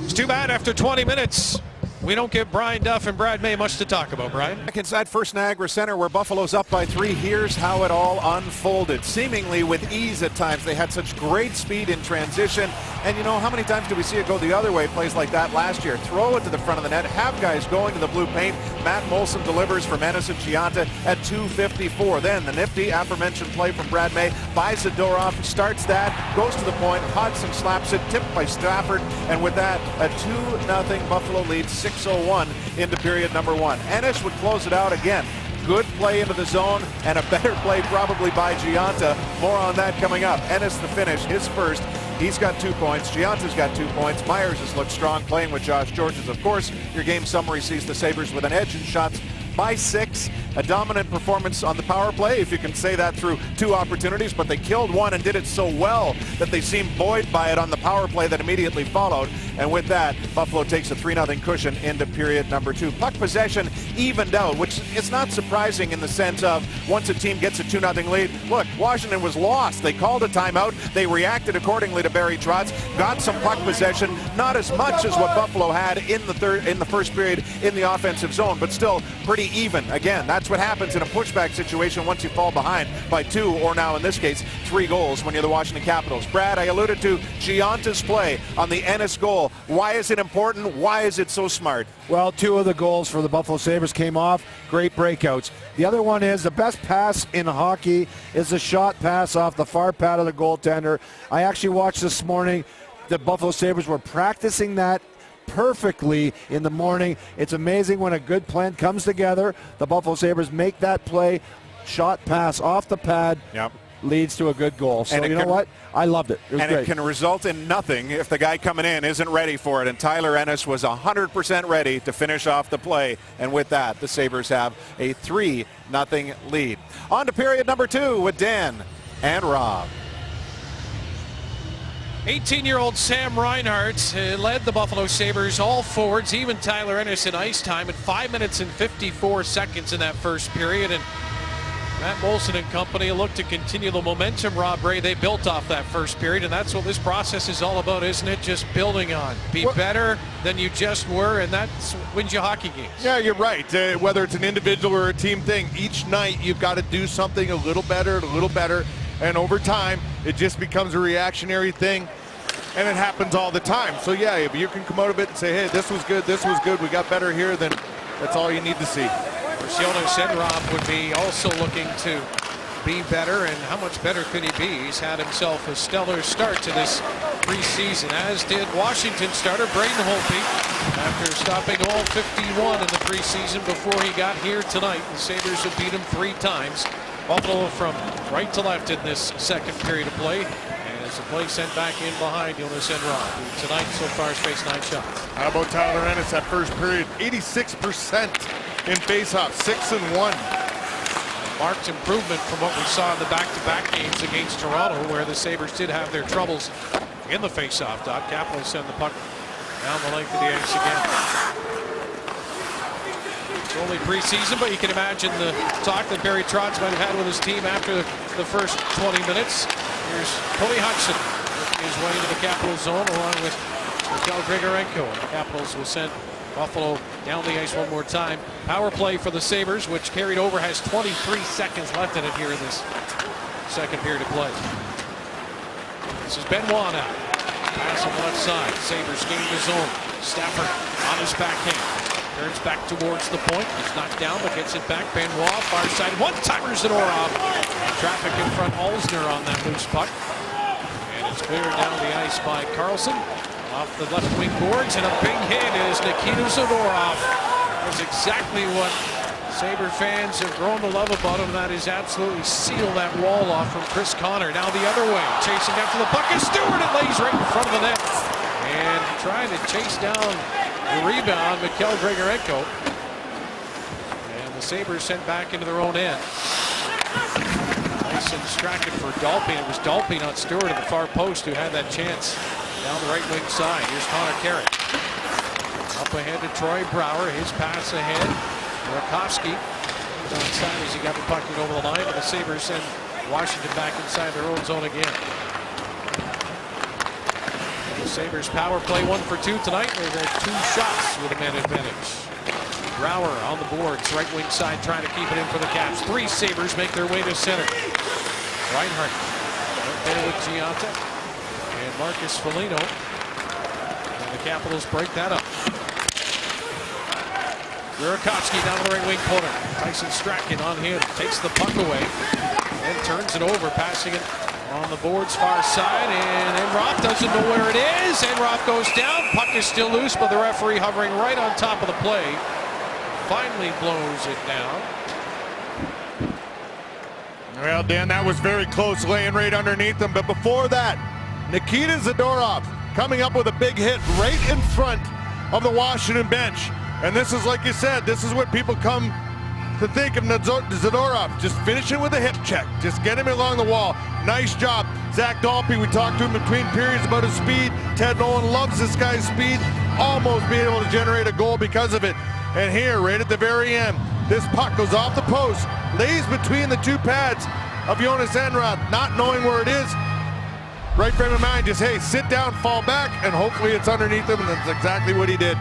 A: It's too bad after 20 minutes. We don't give Brian Duff and Brad May much to talk about, Brian.
C: Back inside First Niagara Center where Buffalo's up by 3. Here's how it all unfolded. Seemingly with ease at times. They had such great speed in transition. And you know, how many times do we see it go the other way? Plays like that last year. Throw it to the front of the net. Have guys going to the blue paint. Matt Molson delivers for Menes and Gianta at 2:54. Then the nifty aforementioned play from Brad May by Zadorov. Starts that. Goes to the point. Hodgson slaps it. Tipped by Stafford. And with that, a 2-0 Buffalo lead. 6:01 into period number 1. Ennis would close it out again. Good play into the zone and a better play probably by Gianta. More on that coming up. Ennis the finish, his first. He's got 2 points. Gianta's got 2 points. Myers has looked strong playing with Josh Georges. Of course, your game summary sees the Sabres with an edge in shots by 6. A dominant performance on the power play, if you can say that through 2 opportunities, but they killed one and did it so well that they seemed buoyed by it on the power play that immediately followed. And with that, Buffalo takes a 3-0 cushion into period number 2. Puck possession evened out, which is not surprising in the sense of once a team gets a 2-0 lead, look, Washington was lost. They called a timeout. They reacted accordingly to Barry Trotz, got some puck possession, not as much as what Buffalo had in the first period in the offensive zone, but still pretty even. Again, that's what happens in a pushback situation once you fall behind by 2, or now in this case 3 goals when you're the Washington Capitals. Brad, I alluded to Gianta's play on the Ennis goal. Why is it important? Why is it so smart?
D: Well, 2 of the goals for the Buffalo Sabres came off great breakouts. The other one is the best pass in hockey is a shot pass off the far pad of the goaltender. I actually watched this morning. The Buffalo Sabres were practicing that perfectly in the morning. It's amazing when a good plan comes together. The Buffalo Sabres make that play, shot pass off the pad, leads to a good goal. So you know what? I loved it. It was great.
C: It can result in nothing if the guy coming in isn't ready for it. And Tyler Ennis was 100% ready to finish off the play. And with that, the Sabres have a 3-0 lead. On to period number 2 with Dan and Rob.
A: 18-year-old Sam Reinhart led the Buffalo Sabres, all forwards, even Tyler Ennis in ice time at 5 minutes and 54 seconds in that first period. And Matt Molson and company look to continue the momentum, Rob Ray, they built off that first period, and that's what this process is all about, isn't it? Just building on. Be better than you just were, and that wins you hockey games.
B: Yeah, you're right. Whether it's an individual or a team thing, each night you've got to do something a little better, and over time, it just becomes a reactionary thing, and it happens all the time. So yeah, if you can come out of it and say, hey, this was good, we got better here, then that's all you need to see.
A: Jonas Enrob would be also looking to be better, and how much better could he be? He's had himself a stellar start to this preseason, as did Washington starter Braden Holtby after stopping all 51 in the preseason before he got here tonight. The Sabres have beat him 3 times. Buffalo from right to left in this second period of play. As the play sent back in behind Jonas Enrob, who tonight so far has faced 9 shots.
B: How about Tyler Ennis that first period? 86% in faceoff, 6-1.
A: Marked improvement from what we saw in the back-to-back games against Toronto, where the Sabres did have their troubles in the faceoff dot. Capitals send the puck down the length of the ice again. It's only preseason, but you can imagine the talk that Barry Trotz might have had with his team after the first 20 minutes. Here's Cody Hodgson working his way into the Capitals zone along with Mikhail Grigorenko. And the Capitals will send Buffalo down the ice one more time. Power play for the Sabres, which carried over, has 23 seconds left in it here in this second period of play. This is Benoit now. Pass on the left side. Sabres gain the zone. Stafford on his backhand. Turns back towards the point. He's knocked down, but gets it back. Benoit, far side. One-timer Zadorov. Traffic in front. Olsner on that loose puck. And it's cleared down the ice by Carlson. Off the left wing boards, and a big hit is Nikita Zadorov. That's exactly what Sabre fans have grown to love about him. That is absolutely seal that wall off from Chris Connor. Now the other way, chasing after the puck is Stewart. It lays right in front of the net. And trying to chase down the rebound, Mikhail Grigorenko. And the Sabres sent back into their own end. Nice and distracted for Dalpy. It was Dalpy, not Stewart, at the far post who had that chance. Down the right wing side. Here's Connor Carrick. Up ahead to Troy Brouwer. His pass ahead. Burakovsky onside as he got the puck over the line. And the Sabres send Washington back inside their own zone again. The Sabres power play 1 for 2 tonight. They've had 2 shots with a man advantage. Brouwer on the boards, right wing side, trying to keep it in for the Caps. 3 Sabres make their way to center. Reinhart up there with Gianta and Marcus Foligno. And the Capitals break that up. Burakovsky down to the right wing corner. Tyson Strachan on him, takes the puck away and turns it over, passing it on the boards far side, and Enroth doesn't know where it is. Enroth goes down, puck is still loose, but the referee hovering right on top of the play finally blows it down.
B: Well, Dan, that was very close, laying right underneath them. But before that, Nikita Zadorov coming up with a big hit right in front of the Washington bench. And this is, like you said, this is what people come to think of Zadorov. Just finish it with a hip check. Just get him along the wall. Nice job. Zach Dalpe, we talked to him between periods about his speed. Ted Nolan loves this guy's speed. Almost being able to generate a goal because of it. And here, right at the very end, this puck goes off the post, lays between the 2 pads of Jonas Enroth, not knowing where it is. Right frame of mind, just, hey, sit down, fall back, and hopefully it's underneath him, and that's exactly what he did.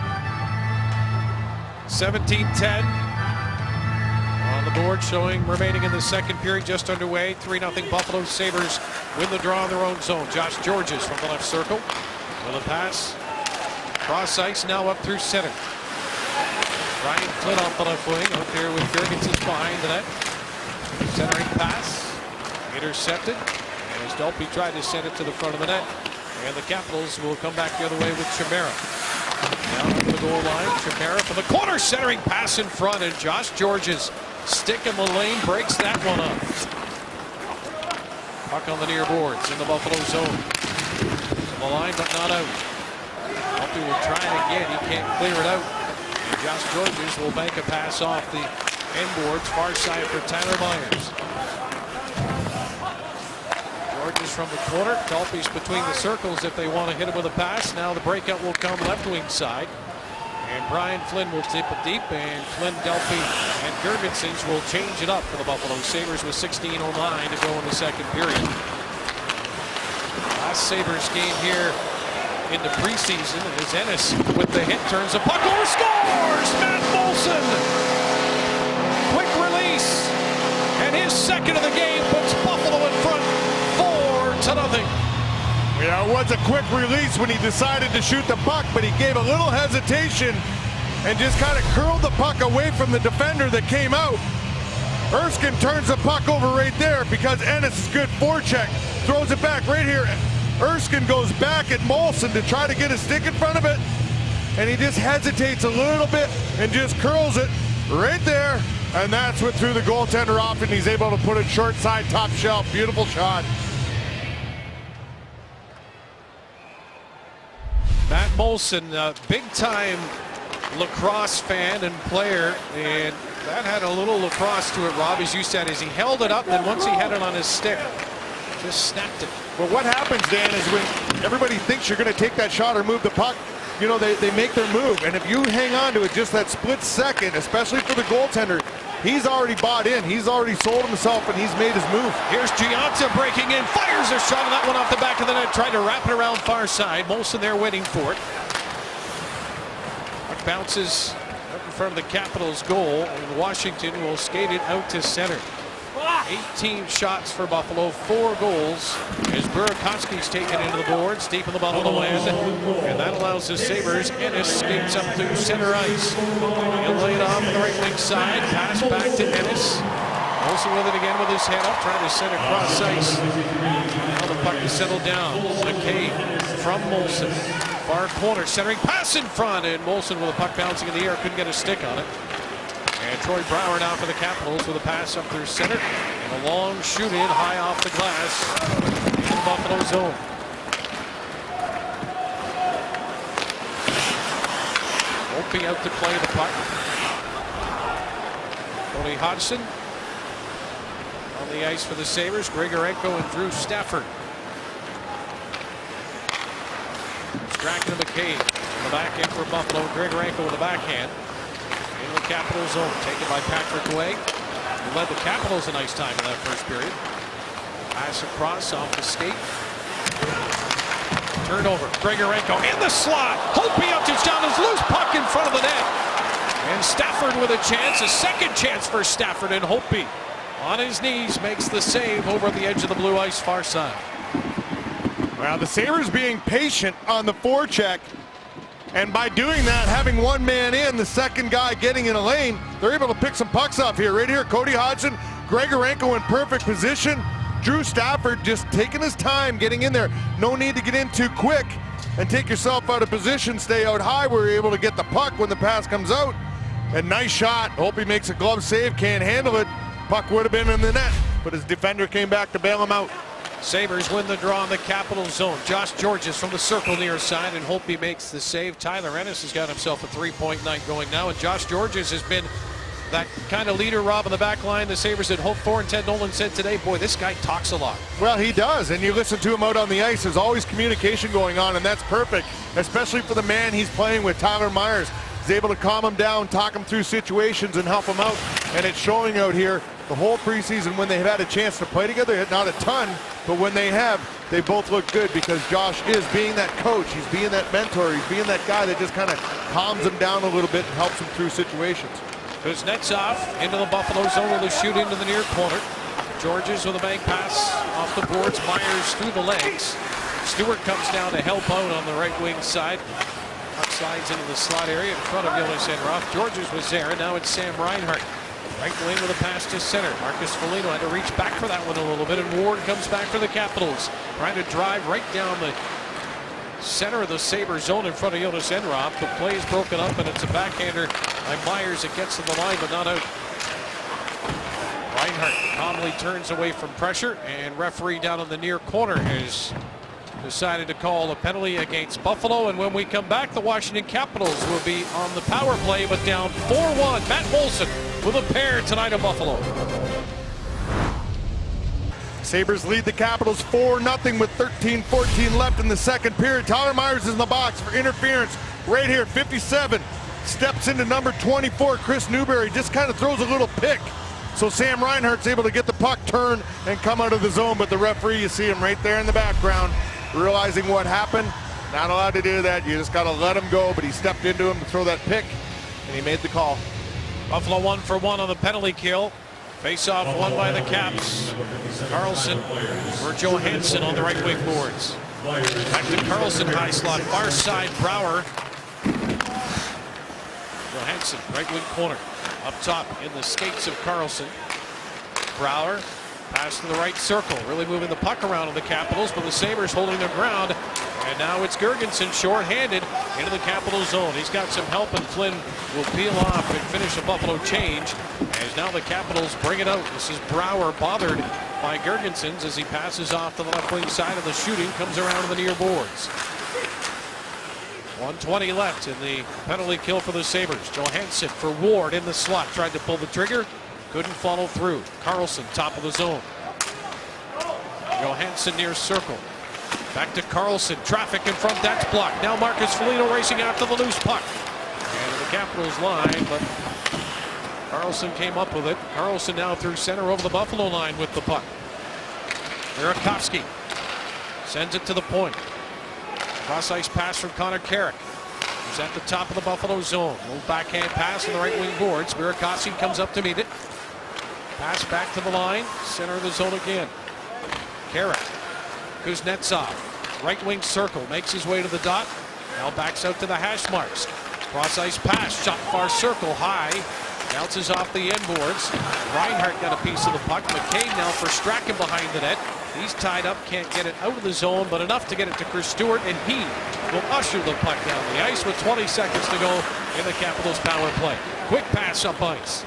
A: 17-10 on the board, showing remaining in the second period, just underway. 3-0 Buffalo Sabres win the draw in their own zone. Josh Georges from the left circle with a pass. Cross ice now up through center. Ryan Flynn off the left wing, up there with Jurgensen behind the net. Centering pass, intercepted, as Dalpe tried to send it to the front of the net. And the Capitals will come back the other way with Chimera. Down to the goal line, Chimera from the corner, centering pass in front, and Josh Georges stick in the lane, breaks that one up. Puck on the near boards in the Buffalo zone. To the line, but not out. Dalpe will try it again, he can't clear it out. Josh Georges will bank a pass off the end boards, far side for Tyler Myers. Georges from the corner, Dalpe's between the circles if they want to hit him with a pass. Now the breakout will come left wing side. And Brian Flynn will tip it deep, and Flynn, Dalpe, and Jurgensen will change it up for the Buffalo Sabres with 16:09 to go in the second period. Last Sabres game here into preseason as Ennis with the hit turns the puck over, scores! Matt Moulson! Quick release, and his second of the game puts Buffalo in front 4-0.
B: Yeah, it was a quick release when he decided to shoot the puck, but he gave a little hesitation and just kind of curled the puck away from the defender that came out. Erskine turns the puck over right there because Ennis is good forecheck, throws it back right here. Erskine goes back at Moulson to try to get a stick in front of it, and he just hesitates a little bit and just curls it right there, and that's what threw the goaltender off, and he's able to put it short side, top shelf. Beautiful shot.
A: Matt Moulson, a big-time lacrosse fan and player, and that had a little lacrosse to it, Rob, as you said, as he held it up, and once he had it on his stick, just snapped it.
B: Well, what happens, Dan, is when everybody thinks you're going to take that shot or move the puck, you know, they make their move. And if you hang on to it just that split second, especially for the goaltender, he's already bought in. He's already sold himself, and he's made his move.
A: Here's Gianta breaking in, fires a shot, and that one off the back of the net, trying to wrap it around far side. Moulson there waiting for it. Puck bounces up in front of the Capitals' goal, and Washington will skate it out to center. 18 shots for Buffalo, 4 goals as Burakovsky's taken into the boards deep in the Buffalo end, and that allows the Sabres. Ennis skates up to center ice. He'll lay it off on the right wing side, pass back to Ennis. Moulson with it again with his head up, trying to send across ice. Now the puck is settled down. McCabe from Moulson. Far corner, centering pass in front, and Moulson with a puck bouncing in the air, couldn't get a stick on it. And Troy Brouwer now for the Capitals with a pass up through center. And a long shoot in high off the glass in the Buffalo zone. Opie out to play the puck. Tony Hodgson on the ice for the Sabres. Grigorenko and Drew Stafford. Strachan and McCabe on the back end for Buffalo. Grigorenko with a backhand. In the Capital zone, taken by Patrick Way, who led the Capitals a nice time in that first period. Pass across off the skate. Turnover. Grigorenko in the slot. Holtby up to down his loose puck in front of the net. And Stafford with a chance, a second chance for Stafford, and Holtby on his knees makes the save over the edge of the blue ice far side.
B: Well, the Sabres being patient on the forecheck, and by doing that, having one man in, the second guy getting in a lane, they're able to pick some pucks off here. Right here, Cody Hodgson, Grigorenko in perfect position. Drew Stafford just taking his time getting in there. No need to get in too quick and take yourself out of position, stay out high where you're able to get the puck when the pass comes out. And nice shot. Hope he makes a glove save, can't handle it. Puck would have been in the net, but his defender came back to bail him out.
A: Sabres win the draw in the Capital zone. Josh Georges from the circle near side, and Holtby makes the save. Tyler Ennis has got himself a three-point night going now, and Josh Georges has been that kind of leader, Rob, on the back line the Sabres had hoped for, and Ted Nolan said today, boy, this guy talks a lot.
B: Well, he does, and you listen to him out on the ice, there's always communication going on, and that's perfect, especially for the man he's playing with, Tyler Myers. He's able to calm him down, talk him through situations, and help him out, and it's showing out here. The whole preseason when they've had a chance to play together, not a ton, but when they have, they both look good because Josh is being that coach, he's being that mentor, he's being that guy that just kind of calms him down a little bit and helps him through situations.
A: Kuznetsov into the Buffalo zone with a shoot into the near corner. Georges with a bank pass off the boards, Myers through the legs. Stewart comes down to help out on the right wing side. Puck slides into the slot area in front of Jonas Enroth. Georges was there, and now it's Sam Reinhart. Right wing with a pass to center. Marcus Foligno had to reach back for that one a little bit, and Ward comes back for the Capitals. Trying to drive right down the center of the Sabres zone in front of Jonas Enroth. The play is broken up, and it's a backhander by Myers that gets to the line, but not out. Reinhart calmly turns away from pressure, and referee down in the near corner has decided to call a penalty against Buffalo. And when we come back, the Washington Capitals will be on the power play, but down 4-1. Matt Moulson with a pair tonight in Buffalo.
B: Sabres lead the Capitals 4-0 with 13-14 left in the second period. Tyler Myers is in the box for interference right here, 57. Steps into number 24, Chris Newberry, just kind of throws a little pick. So Sam Reinhart's able to get the puck, turn, and come out of the zone, but the referee, you see him right there in the background, realizing what happened. Not allowed to do that, you just got to let him go, but he stepped into him to throw that pick, and he made the call.
A: Buffalo 1 for 1 on the penalty kill. Face-off won by the Caps. Carlson for Johansson on the right wing boards. Back to Carlson, high slot, far side, Brouwer. Johansson, right wing corner. Up top in the skates of Carlson. Brouwer, pass to the right circle, really moving the puck around on the Capitals, but the Sabres holding their ground. And now it's Girgensson short-handed into the Capital zone. He's got some help, and Flynn will peel off and finish a Buffalo change. As now the Capitals bring it out. This is Brouwer bothered by Girgensson as he passes off to the left wing side of the shooting, comes around to the near boards. 1:20 left in the penalty kill for the Sabres. Johansson for Ward in the slot, tried to pull the trigger, couldn't follow through. Carlson, top of the zone. Johansson near circle. Back to Carlson, traffic in front, that's blocked. Now Marcus Foligno racing after the loose puck. And the Capitals line, but Carlson came up with it. Carlson now through center over the Buffalo line with the puck. Burakovsky sends it to the point. Cross ice pass from Connor Carrick. He's at the top of the Buffalo zone. Little backhand pass on the right wing boards. Burakovsky comes up to meet it. Pass back to the line, center of the zone again. Carrick. Kuznetsov, right wing circle, makes his way to the dot. Now backs out to the hash marks. Cross ice pass, shot far circle, high. Bounces off the end boards. Reinhart got a piece of the puck. McCabe now for Strachan behind the net. He's tied up, can't get it out of the zone, but enough to get it to Chris Stewart, and he will usher the puck down the ice with 20 seconds to go in the Capitals power play. Quick pass up ice.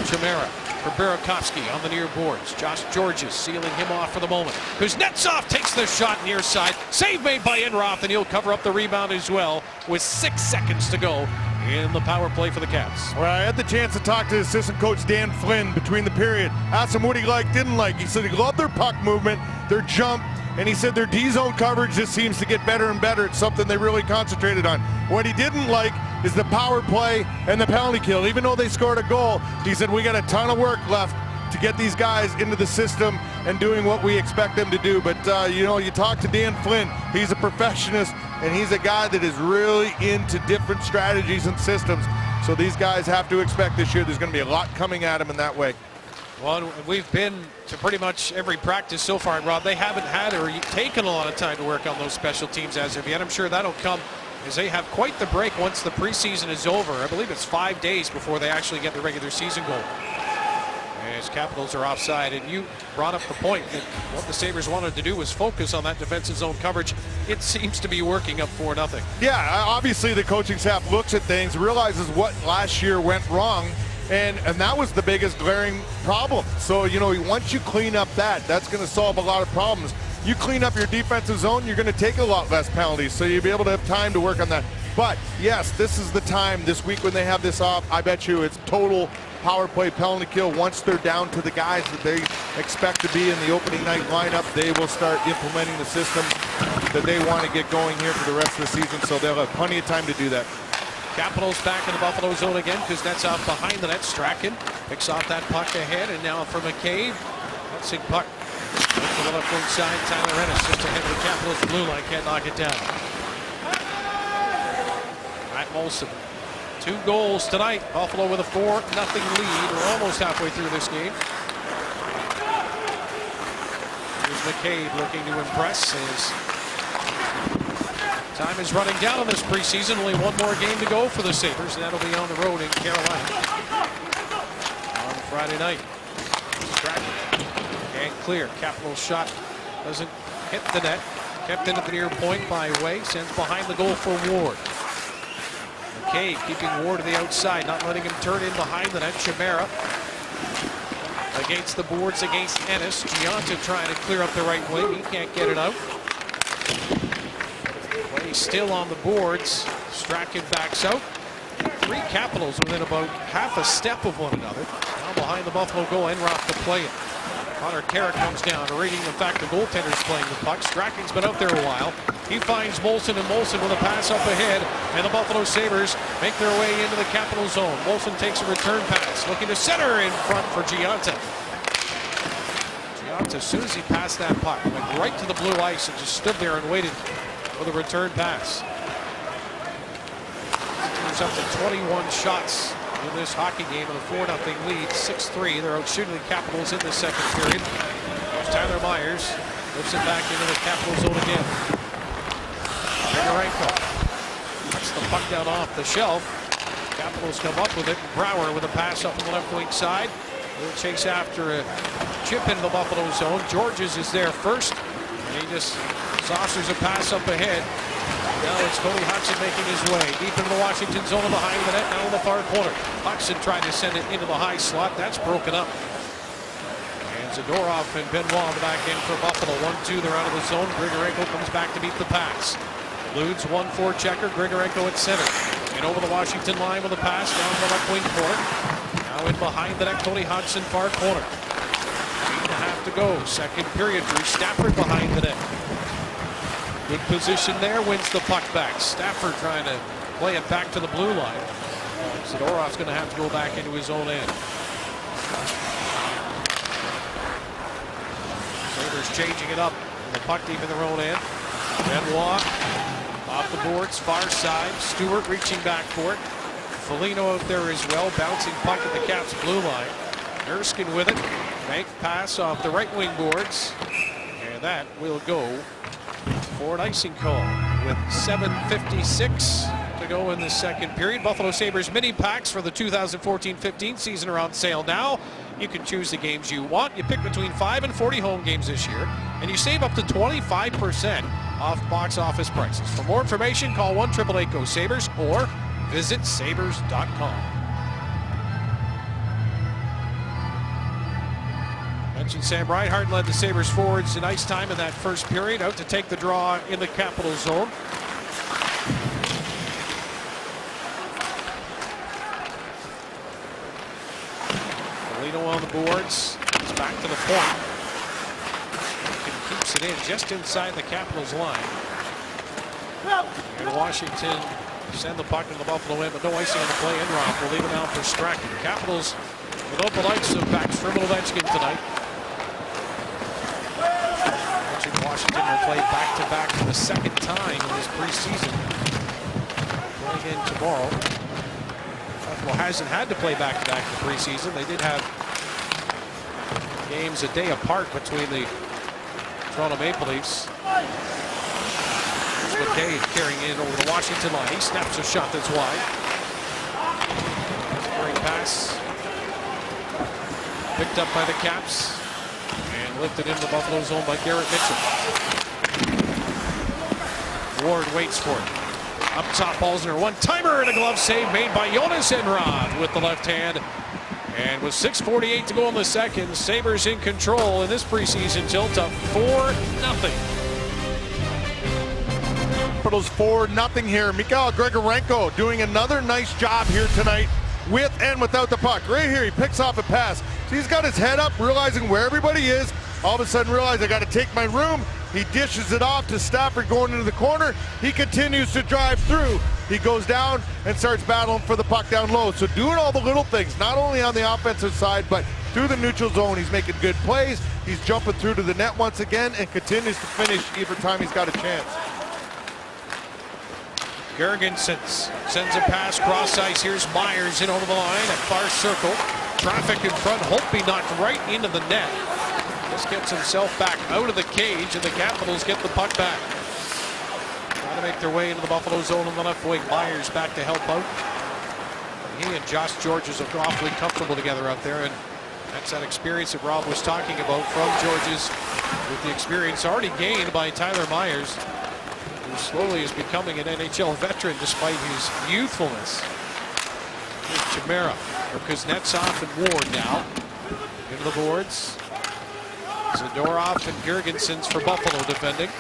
A: Chimera for Burakovsky on the near boards. Josh Georges sealing him off for the moment. Kuznetsov takes the shot near side. Save made by Enroth, and he'll cover up the rebound as well with 6 seconds to go in the power play for the Caps.
B: Well, I had the chance to talk to assistant coach Dan Flynn between the period. Asked him what he liked, didn't like. He said he loved their puck movement, their jump, and he said their D-zone coverage just seems to get better and better. It's something they really concentrated on. What he didn't like is the power play and the penalty kill. Even though they scored a goal, he said we got a ton of work left to get these guys into the system and doing what we expect them to do. But, you know, you talk to Dan Flynn, he's a perfectionist, and he's a guy that is really into different strategies and systems. So these guys have to expect this year there's going to be a lot coming at them in that way.
A: Well, we've been to pretty much every practice so far, and Rob, they haven't had or taken a lot of time to work on those special teams as of yet. I'm sure that'll come as they have quite the break once the preseason is over. I believe it's 5 days before they actually get the regular season goal. As Capitals are offside, and you brought up the point that what the Sabres wanted to do was focus on that defensive zone coverage. It seems to be working up 4-0.
B: Yeah, obviously the coaching staff looks at things, realizes what last year went wrong, and that was the biggest glaring problem. So, you know, once you clean up that's going to solve a lot of problems. You clean up your defensive zone, you're going to take a lot less penalties, so you'll be able to have time to work on that. But, yes, this is the time this week when they have this off. I bet you it's total power play penalty kill. Once they're down to the guys that they expect to be in the opening night lineup, they will start implementing the systems that they want to get going here for the rest of the season, so they'll have plenty of time to do that.
A: Capitals back in the Buffalo zone again because that's out behind the net. Strachan picks off that puck ahead, and now for McCabe. That's a puck to the left wing side. Tyler Ennis just ahead of the Capitals blue line, can't knock it down. Matt Molson. 2 goals tonight. Buffalo with a 4-0 lead. We're almost halfway through this game. Here's McCabe looking to impress as time is running down on this preseason. Only one more game to go for the Sabres, and that'll be on the road in Carolina on Friday night. Can't clear. Capital shot doesn't hit the net. Kept into the near point by Way. Sends behind the goal for Ward. McCabe keeping Ward to the outside, not letting him turn in behind the net. Chimera against the boards against Ennis. Gianta trying to clear up the right wing. He can't get it out. Way still on the boards. Strachan backs out. 3 Capitals within about half a step of one another. Now behind the Buffalo goal, Enroth to play it. Connor Carrick comes down, rating the fact the goaltender's playing the puck. Strachan's been out there a while. He finds Molson, and Molson with a pass up ahead, and the Buffalo Sabres make their way into the Capital zone. Molson takes a return pass, looking to center in front for Gianta. Gianta, as soon as he passed that puck, went right to the blue ice and just stood there and waited for the return pass. He's up to 21 shots in this hockey game with a 4-0 lead, 6-3. They're out shooting the Capitals in the second period. There's Tyler Myers, lifts it back into the Capital zone again. Grigorenko knocks the puck down off the shelf. Capitals come up with it. Brouwer with a pass up on the left wing side. They'll chase after a chip into the Buffalo zone. Georges is there first, and he just saucers a pass up ahead. Now it's Cody Hudson making his way deep into the Washington zone behind the net, now in the far corner. Hudson tried to send it into the high slot. That's broken up. And Zadorov and Benoit on the back end for Buffalo. 1-2, they're out of the zone. Grigorenko comes back to beat the pass. Ludes 1-4 checker. Grigorenko at center. And over the Washington line with a pass down the left wing corner. Now in behind the net, Cody Hudson, far corner. 8.5 to go. Second period. Drew Stafford behind the net. Good position there, wins the puck back. Stafford trying to play it back to the blue line. Zadorov's going to have to go back into his own end. Sabres changing it up. The puck deep in their own end. Benoit off the boards, far side. Stewart reaching back for it. Foligno out there as well, bouncing puck at the Caps blue line. Erskine with it. Bank pass off the right wing boards. And that will go for an icing call with 7:56 to go in the second period. Buffalo Sabres mini packs for the 2014-15 season are on sale now. You can choose the games you want. You pick between 5 and 40 home games this year, and you save up to 25% off box office prices. For more information, call 1-888-GO-SABRES or visit sabres.com. Mentioned Sam Reinhart led the Sabres forwards in ice time in that first period, out to take the draw in the Capital zone. Foligno on the boards. It's back to the point. Keeps it in just inside the Capitals line. And Washington send the puck to the Buffalo end, but no icing on the play. Enroth will leave it out for Strachan. Capitals without the likes of Backstrom and Ovechkin tonight. Washington will play back-to-back for the second time in this preseason. Playing again tomorrow. Buffalo hasn't had to play back-to-back in the preseason. They did have games a day apart between the Toronto Maple Leafs. Here's McKay carrying in over the Washington line. He snaps a shot that's wide. Great pass. Picked up by the Caps. And lifted into the Buffalo zone by Garrett Mitchell. Ward waits for it. Up top, Balzner, one-timer and a glove save made by Jonas Enrad with the left hand. And with 6:48 to go in the second, Sabres in control in this preseason tilt up 4-0.
B: Capitals 4-0 here. Mikhail Grigorenko doing another nice job here tonight with and without the puck. Right here, he picks off a pass. So he's got his head up, realizing where everybody is. All of a sudden realize I got to take my room. He dishes it off to Stafford going into the corner. He continues to drive through. He goes down and starts battling for the puck down low. So doing all the little things, not only on the offensive side, but through the neutral zone. He's making good plays. He's jumping through to the net once again and continues to finish every time he's got a chance.
A: Girgensons sends a pass cross ice. Here's Myers in over the line at far circle. Traffic in front. Holtby knocked right into the net. Just gets himself back out of the cage, and the Capitals get the puck back. Trying to make their way into the Buffalo zone on the left wing. Myers back to help out. He and Josh Georges are awfully comfortable together out there, and that's that experience that Rob was talking about from Georges, with the experience already gained by Tyler Myers, who slowly is becoming an NHL veteran despite his youthfulness. Here's Chimera for Kuznetsov and Ward now. Into the boards. Zadorov and Girgensons for Buffalo defending.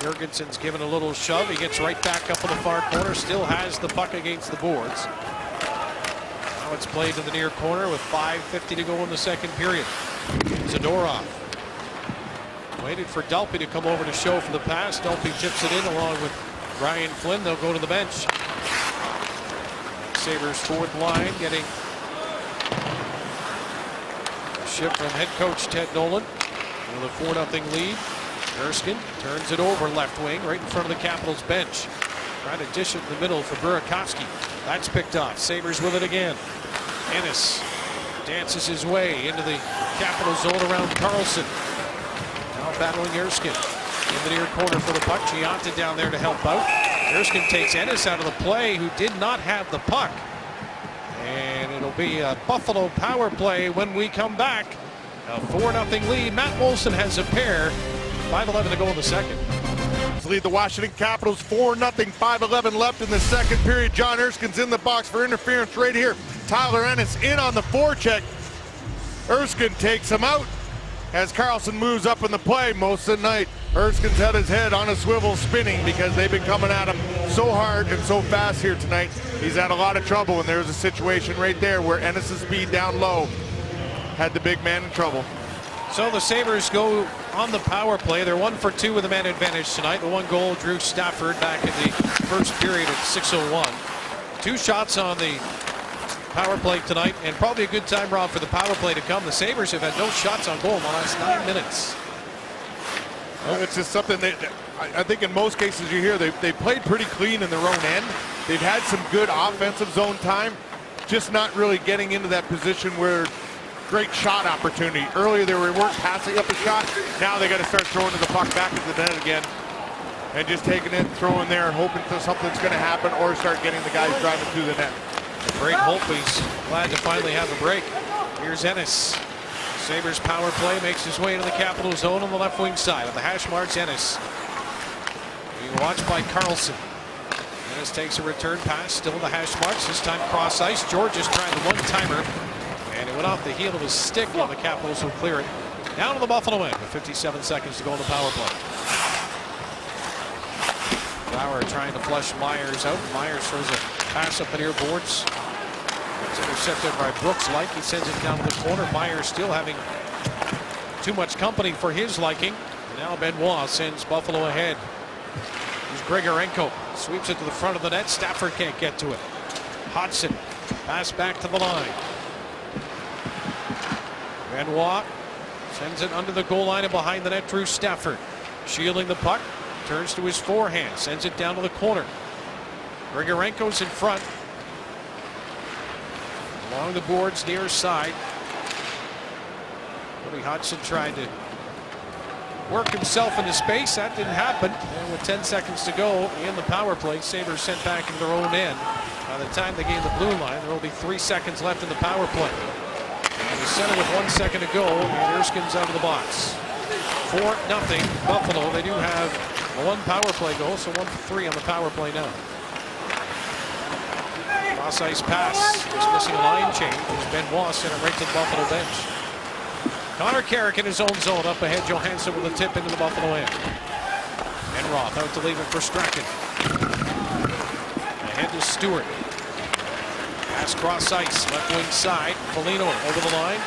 A: Girgensons giving a little shove. He gets right back up in the far corner. Still has the puck against the boards. Now it's played to the near corner with 5:50 to go in the second period. Zadorov waited for Delpy to come over to show for the pass. Delpy chips it in along with Ryan Flynn. They'll go to the bench. Sabres fourth line getting a shift from head coach Ted Nolan with a 4-0 lead. Erskine turns it over left wing right in front of the Capitals bench. Trying to dish it in the middle for Burakovsky. That's picked off. Sabres with it again. Ennis dances his way into the Capital zone around Carlson. Now battling Erskine in the near corner for the puck. Gianta down there to help out. Erskine takes Ennis out of the play, who did not have the puck. And it'll be a Buffalo power play when we come back. A 4-0 lead. Matt Moulson has a pair. 5:11 to go in the second.
B: Lead the Washington Capitals 4-0. 5:11 left in the second period. John Erskine's in the box for interference right here. Tyler Ennis in on the forecheck. Erskine takes him out as Carlson moves up in the play most of the night. Erskine's had his head on a swivel spinning because they've been coming at him so hard and so fast here tonight. He's had a lot of trouble, and there's a situation right there where Ennis' speed down low had the big man in trouble.
A: So the Sabres go on the power play. They're 1 for 2 with a man advantage tonight. The one goal, Drew Stafford, back in the first period at 6:01. 2 shots on the power play tonight, and probably a good time, Rob, for the power play to come. The Sabres have had no shots on goal in the last 9 minutes.
B: Well, it's just something that I think in most cases you hear they played pretty clean in their own end. They've had some good offensive zone time, just not really getting into that position where great shot opportunity. Earlier they weren't passing up a shot. Now they got to start throwing the puck back into the net again and just taking it, throwing there, hoping that something's going to happen or start getting the guys driving through the net.
A: Great Holtby's glad to finally have a break. Here's Ennis. Sabres power play makes his way into the Capital zone on the left wing side. On the hash marks, Ennis. Being watched by Carlson. Ennis takes a return pass, still in the hash marks. This time cross ice. Georges trying the one-timer. And it went off the heel of his stick, and the Capitals will clear it. Down to the Buffalo end with 57 seconds to go on the power play. Bauer trying to flush Myers out. Myers throws a pass up the near boards. It's intercepted by Brooks Like. He sends it down to the corner. Myers still having too much company for his liking. And now Benoit sends Buffalo ahead. Here's Grigorenko. Sweeps it to the front of the net. Stafford can't get to it. Hodgson pass back to the line. Benoit Sends it under the goal line and behind the net. Drew Stafford shielding the puck. Turns to his forehand. Sends it down to the corner. Grigorenko's in front. Along the boards near side. Cody Hodgson tried to work himself into space. That didn't happen. And with 10 seconds to go in the power play, Sabres sent back into their own end. By the time they gain the blue line, there will be 3 seconds left in the power play. And the center with 1 second to go, and Erskine's out of the box. 4-0 Buffalo. They do have one power play goal, so 1-3 on the power play now. Cross ice pass. Just missing a line change. It's Benoit sent it right to the Buffalo bench. Connor Carrick in his own zone. Up ahead, Johansson with a tip into the Buffalo end. And Roth out to leave it for Strachan. Ahead to Stewart. Pass cross ice. Left wing side. Foligno over the line.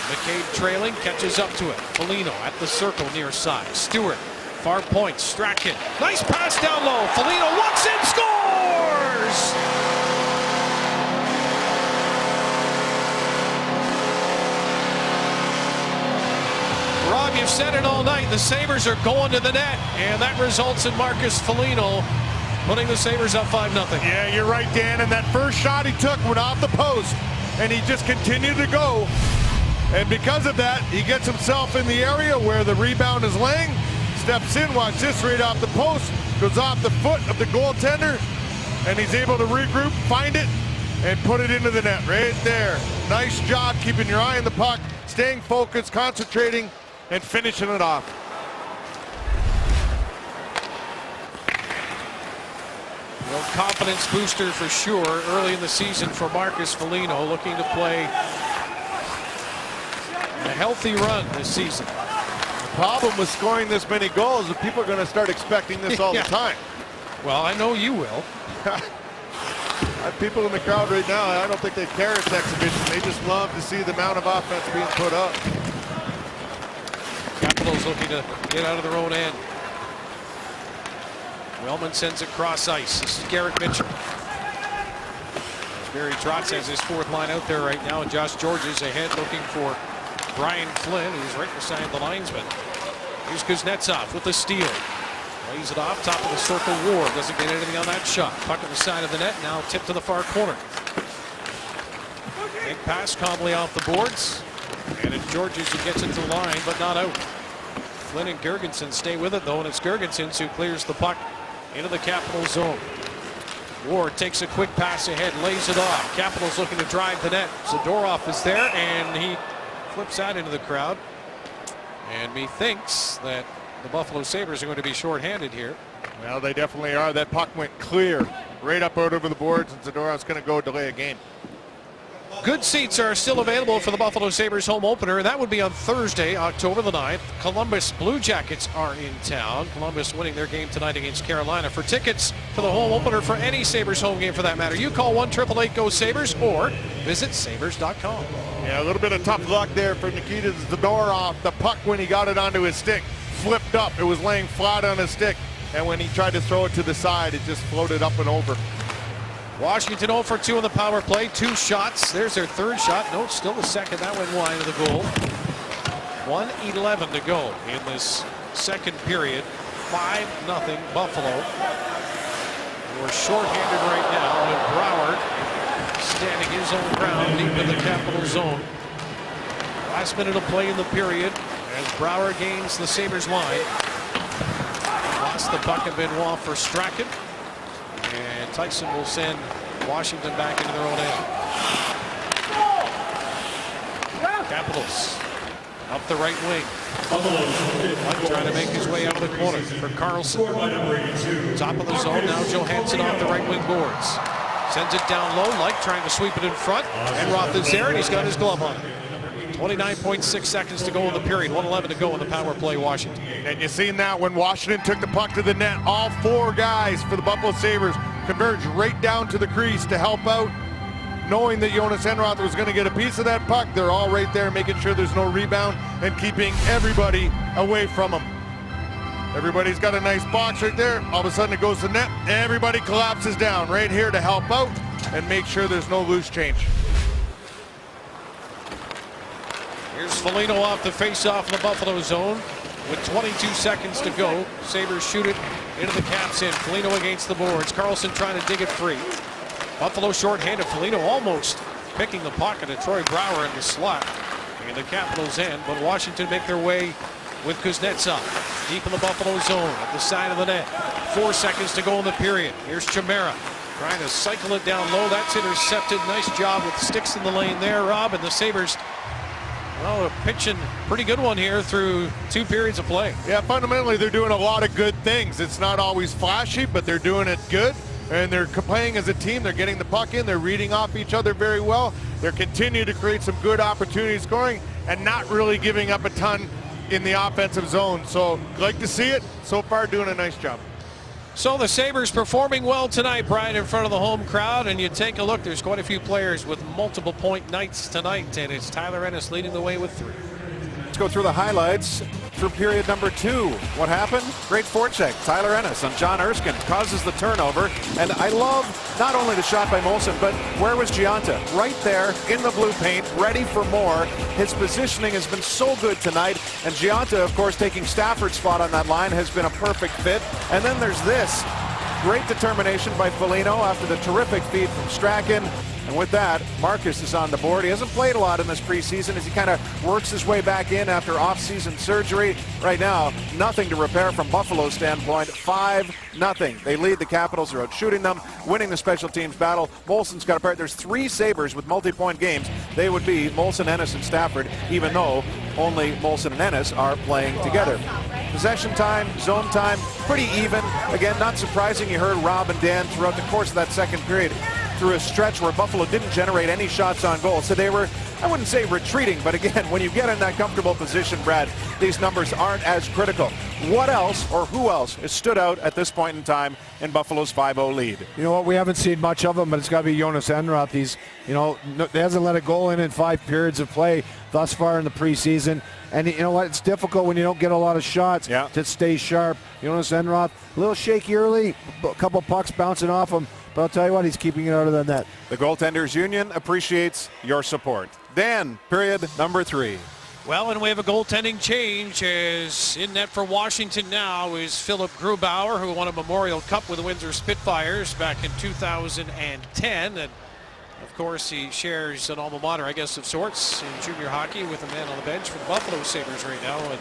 A: McCabe trailing. Catches up to it. Foligno at the circle near side. Stewart. Far point. Strachan. Nice pass down low. Foligno walks in. Scores! Rob, you've said it all night. The Sabres are going to the net, and that results in Marcus Foligno putting the Sabres up 5-0.
B: Yeah, you're right, Dan. And that first shot he took went off the post, and he just continued to go. And because of that, he gets himself in the area where the rebound is laying, steps in, watch this, right off the post, goes off the foot of the goaltender, and he's able to regroup, find it, and put it into the net right there. Nice job keeping your eye on the puck, staying focused, concentrating, and finishing it off.
A: Well, confidence booster for sure early in the season for Marcus Foligno, looking to play a healthy run this season.
B: The problem with scoring this many goals is people are going to start expecting this all the time.
A: Well, I know you will.
B: People in the crowd right now, I don't think they care it's exhibition. They just love to see the amount of offense being put up.
A: Capitals looking to get out of their own end. Wellman sends it cross ice. This is Garrett Mitchell. Barry Trotz has his fourth line out there right now, and Josh Georges ahead looking for Brian Flynn, who's right beside the linesman. Here's Kuznetsov with the steal. Lays it off, top of the circle. Ward doesn't get anything on that shot. Puck at the side of the net, now tipped to the far corner. Big pass, calmly off the boards. And it's Georges who gets into the line, but not out. Flynn and Gergensen stay with it, though, and it's Gergensen who clears the puck into the Capital zone. Ward takes a quick pass ahead, lays it off. Capitals looking to drive the net. Zadorov is there, and he flips out into the crowd. And methinks that the Buffalo Sabres are going to be shorthanded here.
B: Well, they definitely are. That puck went clear, right up out over the boards, and Zadorov's going to go delay a game.
A: Good seats are still available for the Buffalo Sabres home opener. That would be on Thursday, October the 9th. Columbus Blue Jackets are in town. Columbus winning their game tonight against Carolina. For tickets to the home opener for any Sabres home game for that matter, you call 1-888-GO-SABRES or visit Sabres.com.
B: Yeah, a little bit of tough luck there for Nikita Zadorov. The puck, when he got it onto his stick, flipped up. It was laying flat on his stick. And when he tried to throw it to the side, it just floated up and over.
A: Washington 0 for 2 on the power play. 2 shots. There's their third shot. No, still the second. That went wide of the goal. 1:11 to go in this second period. 5-0 Buffalo. We're shorthanded right now with Broward standing his own ground deep in the Capital zone. Last minute of play in the period as Broward gains the Sabres line. Lost the puck at Benoit for Strachan. And Tyson will send Washington back into their own end. Capitals up the right wing. Mike trying to make his way out of the corner for Carlson. Top of the zone now. Johansson off the right wing boards. Sends it down low. Like trying to sweep it in front. And Roth is there, and he's got his glove on it. 29.6 seconds to go in the period. 1:11 to go in the power play, Washington.
B: And you seen that when Washington took the puck to the net. All 4 guys for the Buffalo Sabres converged right down to the crease to help out. Knowing that Jonas Enroth was going to get a piece of that puck, they're all right there making sure there's no rebound and keeping everybody away from them. Everybody's got a nice box right there. All of a sudden it goes to the net. Everybody collapses down right here to help out and make sure there's no loose change.
A: Here's Foligno off the face-off in the Buffalo zone with 22 seconds to go. Sabres shoot it into the Caps end. Foligno against the boards. Karlsson trying to dig it free. Buffalo short-handed. Foligno almost picking the pocket of Troy Brouwer in the slot in the Capitals end, but Washington make their way with Kuznetsov deep in the Buffalo zone at the side of the net. 4 seconds to go in the period. Here's Chimera trying to cycle it down low. That's intercepted. Nice job with sticks in the lane there, Rob. And the Sabres, well, pitching pretty good one here through 2 periods of play.
B: Yeah, fundamentally they're doing a lot of good things. It's not always flashy, but they're doing it good. And they're playing as a team. They're getting the puck in. They're reading off each other very well. They're continuing to create some good opportunities scoring and not really giving up a ton in the offensive zone. So like to see it. So far doing a nice job.
A: So the Sabres performing well tonight, Brian, in front of the home crowd. And you take a look, there's quite a few players with multiple point nights tonight. And it's Tyler Ennis leading the way with 3.
C: Let's go through the highlights for period number 2. What happened? Great forecheck. Tyler Ennis on John Erskine causes the turnover. And I love not only the shot by Molson, but where was Giunta? Right there in the blue paint, ready for more. His positioning has been so good tonight. And Giunta, of course, taking Stafford's spot on that line has been a perfect fit. And then there's this. Great determination by Foligno after the terrific feed from Strachan. And with that, Marcus is on the board. He hasn't played a lot in this preseason as he kind of works his way back in after off-season surgery. Right now, nothing to repair from Buffalo's standpoint. 5-0. They lead the Capitals. They're out shooting them, winning the special teams battle. Molson's got a pair. There's 3 Sabres with multi-point games. They would be Molson, Ennis, and Stafford, even though only Molson and Ennis are playing together. Possession time, zone time, pretty even. Again, not surprising. You heard Rob and Dan throughout the course of that second period through a stretch where Buffalo didn't generate any shots on goal. So they were, I wouldn't say retreating, but again, when you get in that comfortable position, Brad, these numbers aren't as critical. What else or who else has stood out at this point in time in Buffalo's 5-0 lead?
D: You know what? We haven't seen much of him, but it's got to be Jonas Enroth. He's, he hasn't let a goal in 5 periods of play thus far in the preseason. And you know what? It's difficult when you don't get a lot of shots to stay sharp. Jonas Enroth, a little shaky early, a couple pucks bouncing off him. But I'll tell you what, he's keeping it out of the net.
C: The Goaltenders Union appreciates your support. Dan, period number 3.
A: Well, and we have a goaltending change. As in net for Washington now is Philip Grubauer, who won a Memorial Cup with the Windsor Spitfires back in 2010. And of course, he shares an alma mater, I guess, of sorts in junior hockey with a man on the bench for the Buffalo Sabres right now. And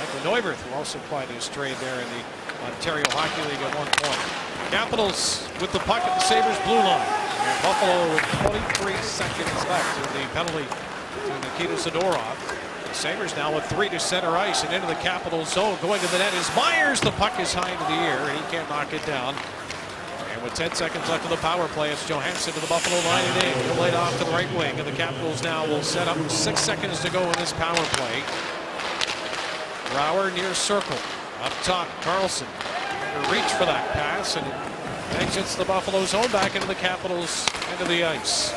A: Michael Neuwirth, who also plied his trade there in the Ontario Hockey League at one point. Capitals with the puck at the Sabres blue line. And Buffalo with 23 seconds left in the penalty to Nikita Zadorov. The Sabres now with 3 to center ice and into the Capitals zone. Going to the net is Myers. The puck is high into the air and he can't knock it down. And with 10 seconds left of the power play, it's Johansson to the Buffalo line and in. He'll lay it off to the right wing. And the Capitals now will set up 6 seconds to go in this power play. Brouwer near circle. Up top, Karlsson. Reach for that pass and exits the Buffalo zone back into the Capitals into the ice.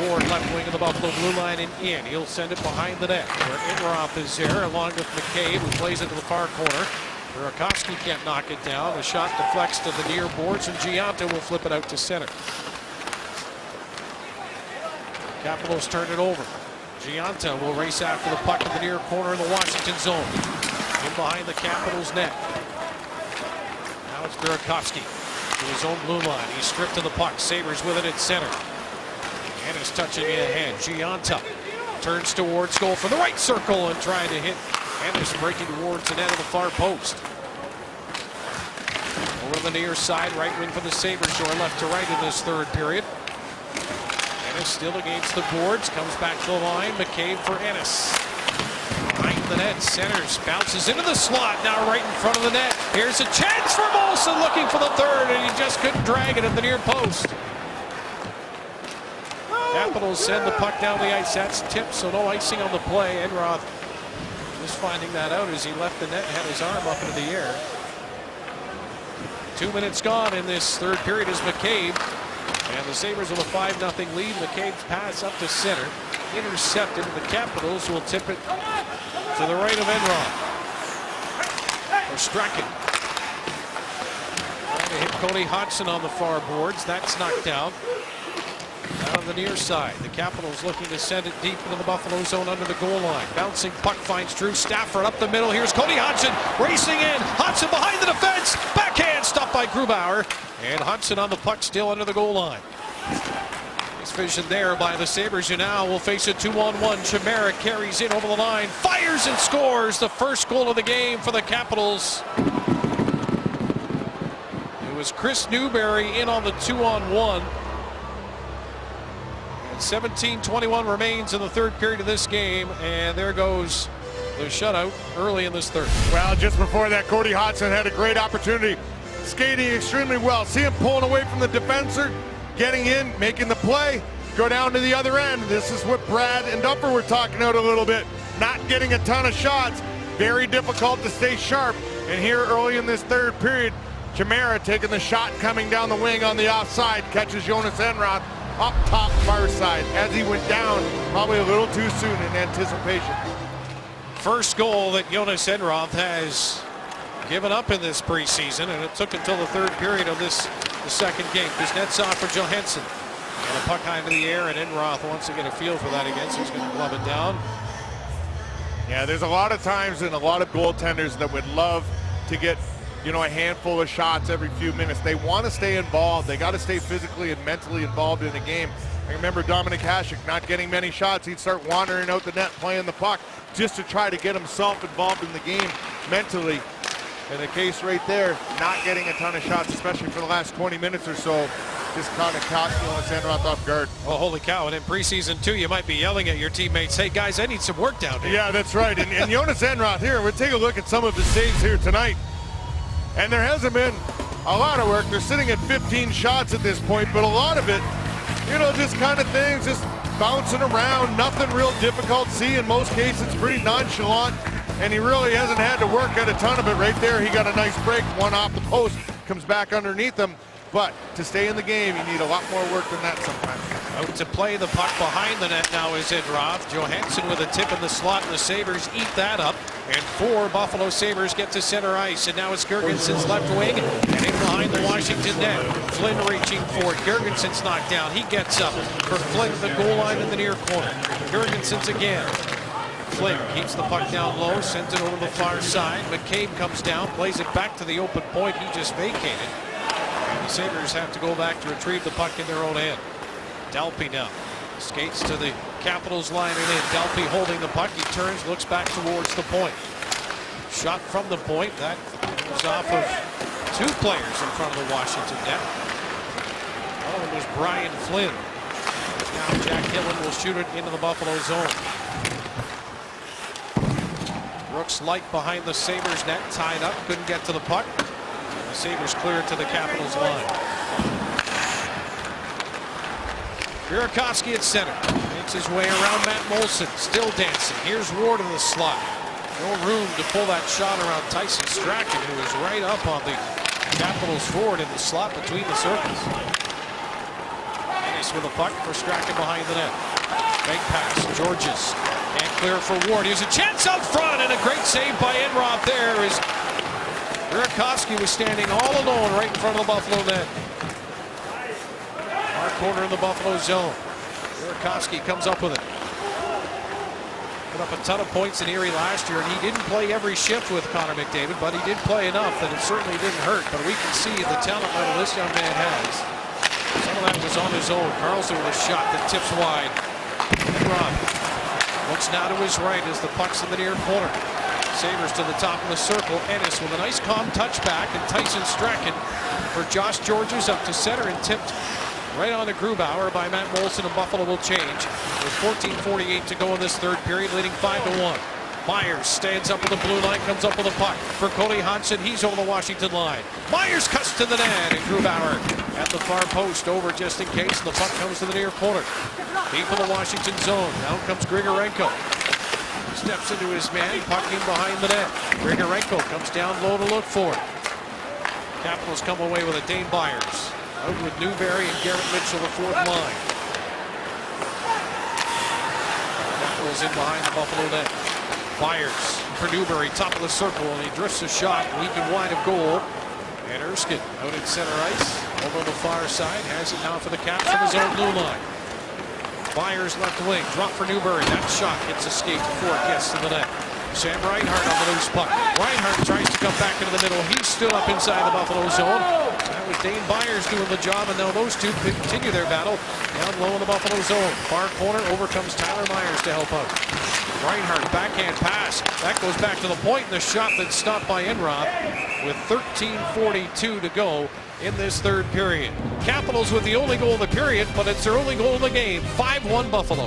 A: Ward left wing of the Buffalo blue line and in. He'll send it behind the net where Enroth is there along with McCabe, who plays it to the far corner. Burakovsky can't knock it down. The shot deflects to the near boards and Giunta will flip it out to center. Capitals turn it over. Giunta will race after the puck in the near corner of the Washington zone. In behind the Capitals net. Now it's Burakovsky to his own blue line. He's stripped to the puck. Sabres with it at center. And is touching it ahead. Giunta turns towards goal for the right circle and trying to hit. And is breaking towards the net of the far post. Over the near side, right wing for the Sabres, or left to right in this third period. Ennis still against the boards. Comes back to the line. McCabe for Ennis. Behind the net, centers, bounces into the slot, now right in front of the net. Here's a chance for Molson looking for the third, and he just couldn't drag it at the near post. Capitals send the puck down the ice. That's tipped, so no icing on the play. Enroth just finding that out as he left the net and had his arm up into the air. 2 minutes gone in this third period is McCabe. And the Sabres with a 5-0 lead. McCabe's pass up to center. Intercepted, and the Capitals will tip it to the right of Enroth. Or Strachan. Trying to hit Cody Hodgson on the far boards. That's knocked out. Now on the near side. The Capitals looking to send it deep into the Buffalo zone under the goal line. Bouncing puck finds Drew Stafford up the middle. Here's Cody Hodgson racing in. Hodgson behind the defense. Backhand stopped by Grubauer. And Hodgson on the puck still under the goal line. Nice vision there by the Sabres, who now will face a 2-on-1. Chimera carries in over the line, fires and scores the first goal of the game for the Capitals. It was Chris Newberry in on the 2-on-1. And 17:21 remains in the third period of this game, and there goes the shutout early in this third.
B: Well, just before that, Cody Hodgson had a great opportunity, skating extremely well. See him pulling away from the defenseman, getting in, making the play, go down to the other end. This is what Brad and Duffer were talking about a little bit. Not getting a ton of shots, very difficult to stay sharp. And here early in this third period, Chimera taking the shot coming down the wing on the offside, catches Jonas Enroth up top far side as he went down probably a little too soon in anticipation.
A: First goal that Jonas Enroth has given up in this preseason, and it took until the third period of the second game. Kuznetsov for Johansson. And a puck high into the air, and Enroth wants to get a feel for that again, so he's going to glove it down.
B: Yeah, there's a lot of times and a lot of goaltenders that would love to get, you know, a handful of shots every few minutes. They want to stay involved. They got to stay physically and mentally involved in a game. I remember Dominik Hasek not getting many shots. He'd start wandering out the net playing the puck just to try to get himself involved in the game mentally. In the case right there, not getting a ton of shots, especially for the last 20 minutes or so, just kind of caught Jonas Enroth off guard.
A: Well, holy cow, and in preseason too, you might be yelling at your teammates, hey guys, I need some work down here.
B: Yeah, that's right. And Jonas Enroth here, we'll take a look at some of his saves here tonight. And there hasn't been a lot of work. They're sitting at 15 shots at this point, but a lot of it, you know, just kind of things, just bouncing around, nothing real difficult. See, in most cases, it's pretty nonchalant. And he really hasn't had to work at a ton of it. Right there, he got a nice break, one off the post, comes back underneath him. But to stay in the game, you need a lot more work than that sometimes.
A: Out to play the puck behind the net now is Enroth. Johansson with a tip in the slot, and the Sabres eat that up. And 4 Buffalo Sabres get to center ice. And now it's Girgensons left wing and in behind the Washington net. Flynn reaching for it. Girgensons knocked down. He gets up for Flynn at the goal line in the near corner. Girgensons again. Flynn keeps the puck down low, sends it over the far side. McCabe comes down, plays it back to the open point he just vacated. And the Sabres have to go back to retrieve the puck in their own end. Delpy now skates to the Capitals line and in. Delpy holding the puck. He turns, looks back towards the point. Shot from the point. That was off of 2 players in front of the Washington net. One of them was Brian Flynn. Now Jack Hillen will shoot it into the Buffalo zone. Brooks Light behind the Sabres net, tied up, couldn't get to the puck. The Sabres clear to the Capitals line. Burakovsky at center. Makes his way around Matt Moulson, still dancing. Here's Ward in the slot. No room to pull that shot around Tyson Strachan, who is right up on the Capitals forward in the slot between the circles. Ennis with a puck for Strachan behind the net. Big pass, Georges. And clear for Ward. Here's a chance out front, and a great save by Enroth there as Burakovsky was standing all alone right in front of the Buffalo net. Far corner in the Buffalo zone. Burakovsky comes up with it. Put up a ton of points in Erie last year, and he didn't play every shift with Connor McDavid, but he did play enough that it certainly didn't hurt. But we can see the talent level this young man has. Some of that was on his own. Carlson with a shot that tips wide. Enroth looks now to his right as the puck's in the near corner. Sabres to the top of the circle. Ennis with a nice calm touchback, and Tyson Strachan for Josh Georges up to center and tipped right on to Grubauer by Matt Moulson, and Buffalo will change with 14:48 to go in this third period, leading 5-1. Myers stands up with the blue line, comes up with a puck for Cody Hodgson. He's over the Washington line. Myers cuts to the net, and Grubauer at the far post over just in case, and the puck comes to the near corner. Deep in the Washington zone. Down comes Grigorenko. Steps into his man, puck in behind the net. Grigorenko comes down low to look for it. Capitals come away with a Dane Byers. Out with Newberry and Garrett Mitchell, the 4th line. Capitals in behind the Buffalo net. Byers for Newberry, top of the circle, and he drifts a shot weak and wide of goal. And Erskine out in center ice, over on the far side, has it now for the Caps from his own blue line. Byers left wing, drop for Newberry. That shot gets escaped before it gets to the net. Sam Reinhart on the loose puck. Reinhart tries to come back into the middle. He stood up inside the Buffalo zone. That was Dane Byers doing the job, and now those two continue their battle down low in the Buffalo zone. Far corner, over comes Tyler Myers to help out. Reinhart, backhand pass. That goes back to the point, and the shot that's stopped by Enroth with 13:42 to go in this third period. Capitals with the only goal of the period, but it's their only goal of the game. 5-1 Buffalo.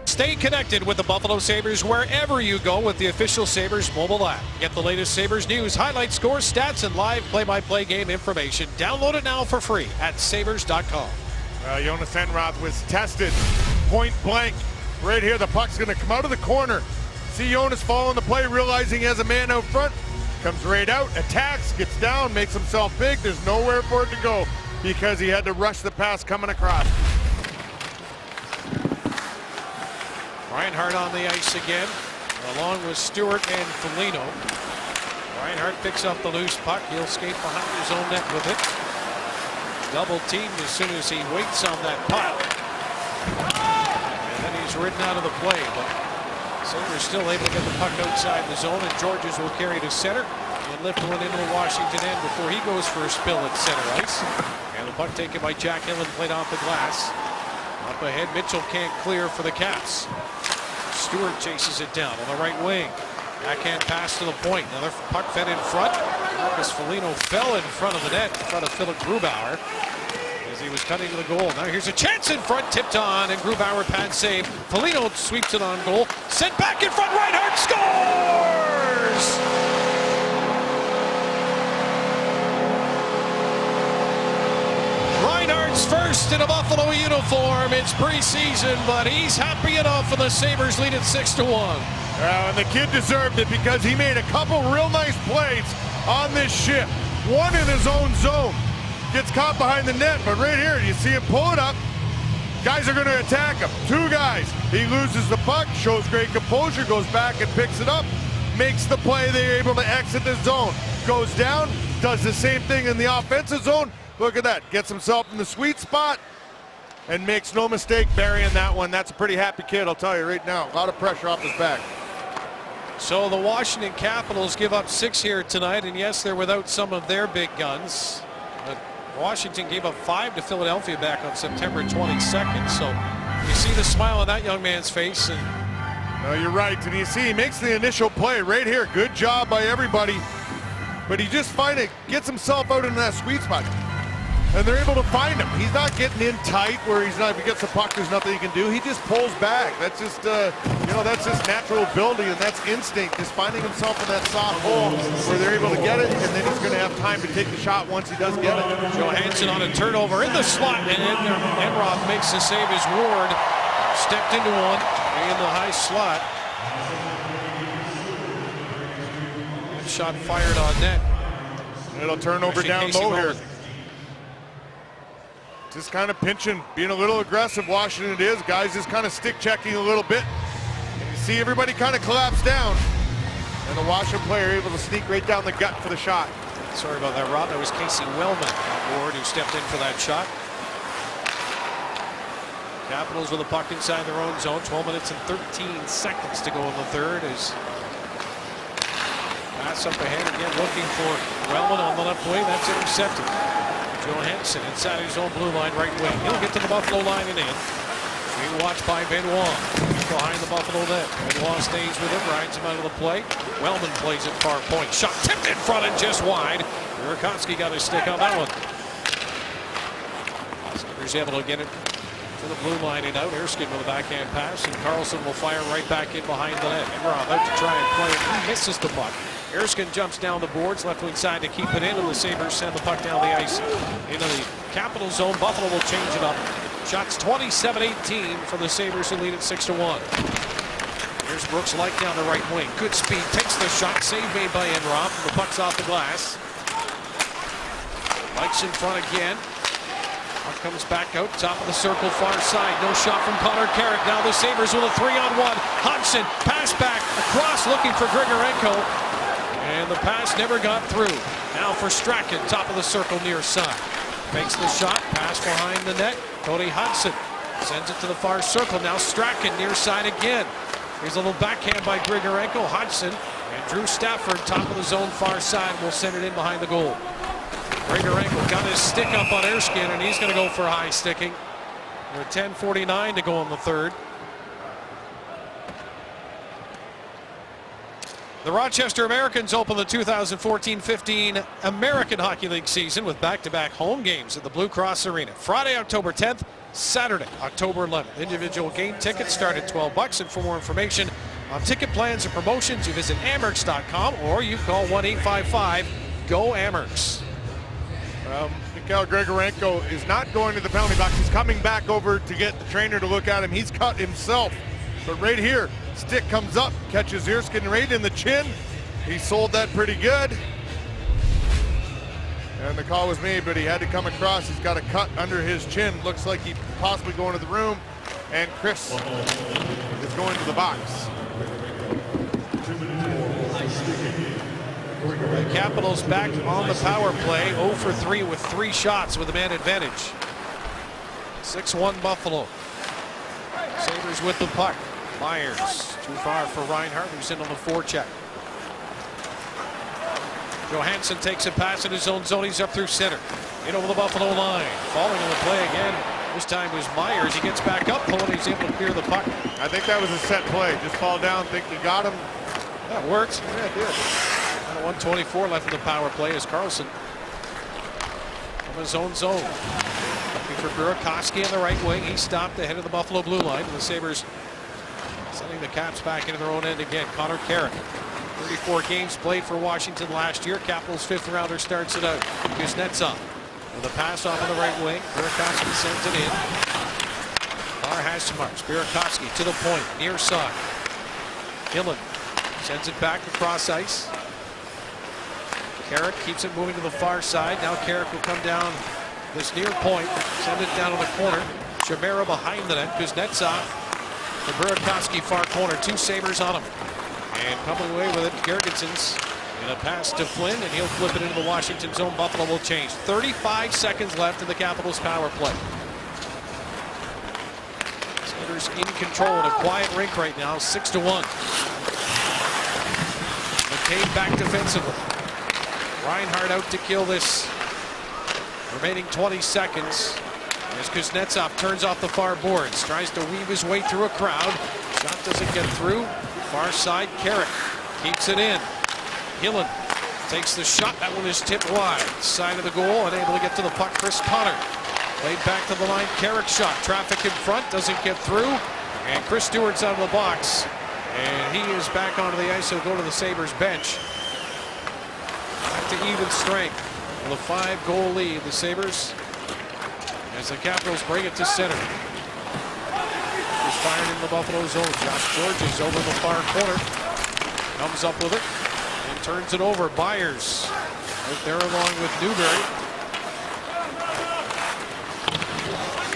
A: Stay connected with the Buffalo Sabres wherever you go with the official Sabres mobile app. Get the latest Sabres news, highlights, scores, stats, and live play-by-play game information. Download it now for free at sabres.com.
B: Jonas Enroth was tested point blank. Right here, the puck's going to come out of the corner. See Jonas following the play, realizing he has a man out front. Comes right out, attacks, gets down, makes himself big. There's nowhere for it to go because he had to rush the pass coming across.
A: Reinhart on the ice again, along with Stewart and Foligno. Reinhart picks up the loose puck. He'll skate behind his own net with it. Double teamed as soon as he waits on that puck. And then he's ridden out of the play. But Sabres still able to get the puck outside the zone, and Georges will carry to center and lift one into the Washington end before he goes for a spill at center ice. And the puck taken by Jack Hillen, played off the glass. Up ahead, Mitchell can't clear for the Caps. Stewart chases it down on the right wing. Backhand pass to the point. Another puck fed in front. Marcus Foligno fell in front of the net, in front of Philip Grubauer as he was cutting to the goal. Now here's a chance in front, tipped on, and Grubauer pad save. Foligno sweeps it on goal. Sent back in front, Reinhart scores! Reinhart's first in a Buffalo uniform. It's preseason, but he's happy enough, and the Sabres lead it 6-1.
B: And the kid deserved it because he made a couple real nice plays on this shift. One in his own zone. Gets caught behind the net, but right here, you see him pull it up. Guys are going to attack him. Two guys. He loses the puck, shows great composure, goes back and picks it up, makes the play. They're able to exit the zone. Goes down, does the same thing in the offensive zone. Look at that. Gets himself in the sweet spot and makes no mistake burying that one. That's a pretty happy kid, I'll tell you right now. A lot of pressure off his back.
A: So the Washington Capitals give up 6 here tonight, and yes, they're without some of their big guns. But Washington gave up 5 to Philadelphia back on September 22nd. So you see the smile on that young man's face. And
B: no, you're right. And you see he makes the initial play right here. Good job by everybody. But he just gets himself out in that sweet spot. And they're able to find him. He's not getting in tight where he's not, if he gets the puck, there's nothing he can do. He just pulls back. That's just, that's just natural ability, and that's instinct, just finding himself in that soft hole where they're able to get it, and then he's going to have time to take the shot once he does get it.
A: Johansson on a turnover in the slot, and Enroth makes the save as Ward stepped into one in the high slot. Good shot fired on net.
B: It'll turn over down low here. Just kind of pinching, being a little aggressive. Washington it is. Guys just kind of stick checking a little bit. And you see everybody kind of collapse down. And the Washington player able to sneak right down the gut for the shot.
A: Sorry about that, Rob. That was Casey Wellman on board who stepped in for that shot. Capitals with the puck inside their own zone. 12 minutes and 13 seconds to go in the third. As pass up ahead again, looking for Wellman on the left wing. That's intercepted. Johansson inside his own blue line right wing. He'll get to the Buffalo line and in. Being watched by Benoit behind the Buffalo net. Benoit stays with him, rides him out of the play. Wellman plays it far point. Shot tipped in front and just wide. Burakovsky got his stick on that one. Sabres able to get it to the blue line and out. Erskine with a backhand pass, and Carlson will fire right back in behind the net. Enroth out to try and play it. He misses the puck. Erskine jumps down the boards, left wing side to keep it in, and the Sabres send the puck down the ice into the Capital zone. Buffalo will change it up. Shots 27-18 for the Sabres who lead at 6-1. Here's Brooks Laich down the right wing. Good speed, takes the shot, save made by Enroth, and the puck's off the glass. Laich's in front again. Puck comes back out, top of the circle, far side. No shot from Connor Carrick. Now the Sabres with a 3-on-1. Hodgson, pass back, across, looking for Grigorenko. And the pass never got through. Now for Strachan, top of the circle near side. Makes the shot, pass behind the net. Cody Hodgson Sends it to the far circle. Now Strachan near side again. Here's a little backhand by Grigorenko. Hodgson and Drew Stafford, top of the zone, far side, will send it in behind the goal. Grigorenko got his stick up on Erskine, and he's going to go for high sticking. With 10:49 to go in the third. The Rochester Americans open the 2014-15 American Hockey League season with back-to-back home games at the Blue Cross Arena. Friday, October 10th, Saturday, October 11th. Individual game tickets start at $12, and for more information on ticket plans and promotions, you visit Amerks.com or you call 1-855-GO-AMERKS.
B: Mikhail Grigorenko is not going to the penalty box. He's coming back over to get the trainer to look at him. He's cut himself. But right here, stick comes up, catches Erskine right in the chin. He sold that pretty good. And the call was made, but he had to come across. He's got a cut under his chin. Looks like he possibly going to the room. And Chris is going to the box.
A: The Capitals back on the power play, 0 for 3 with 3 shots with a man advantage. 6-1 Buffalo. Sabres with the puck. Myers too far for Reinhart, who's in on the forecheck. Johansson takes a pass in his own zone. He's up through center. In over the Buffalo line. Falling on the play again. This time was Myers. He gets back up, and he's able to clear the puck.
B: I think that was a set play. Just fall down, think you got him.
A: That worked. Yeah, it did. 1:24 left in the power play as Carlson from his own zone. Looking for Burakovsky on the right wing. He stopped ahead of the Buffalo blue line. The Sabres sending the Caps back into their own end again. Connor Carrick. 34 games played for Washington last year. Capitals 5th rounder starts it out. Kuznetsov with a pass off on the right wing. Burakovsky sends it in. Far hash marks. Burakovsky to the point. Near side. Gillen sends it back across ice. Carrick keeps it moving to the far side. Now Carrick will come down this near point. Send it down to the corner. Chimera behind the net. Kuznetsov. The Burakovsky far corner. 2 Sabres on him. And coming away with it, Gergensons in a pass to Flynn, and he'll flip it into the Washington zone. Buffalo will change. 35 seconds left in the Capitals power play. Sabres in control in a quiet rink right now, 6-1. McCabe back defensively. Reinhart out to kill this remaining 20 seconds. As Kuznetsov turns off the far boards, tries to weave his way through a crowd. Shot doesn't get through. Far side, Carrick keeps it in. Gillen takes the shot. That one is tipped wide. Side of the goal, unable to get to the puck. Chris Connor played back to the line. Carrick shot. Traffic in front, doesn't get through. And Chris Stewart's out of the box. And he is back onto the ice. He'll go to the Sabres bench. Back to even strength. With a 5-goal lead, the Sabres, as the Capitals bring it to center. Is fired in the Buffalo zone. Josh Georges over the far corner. Comes up with it and turns it over. Byers right there along with Newberry.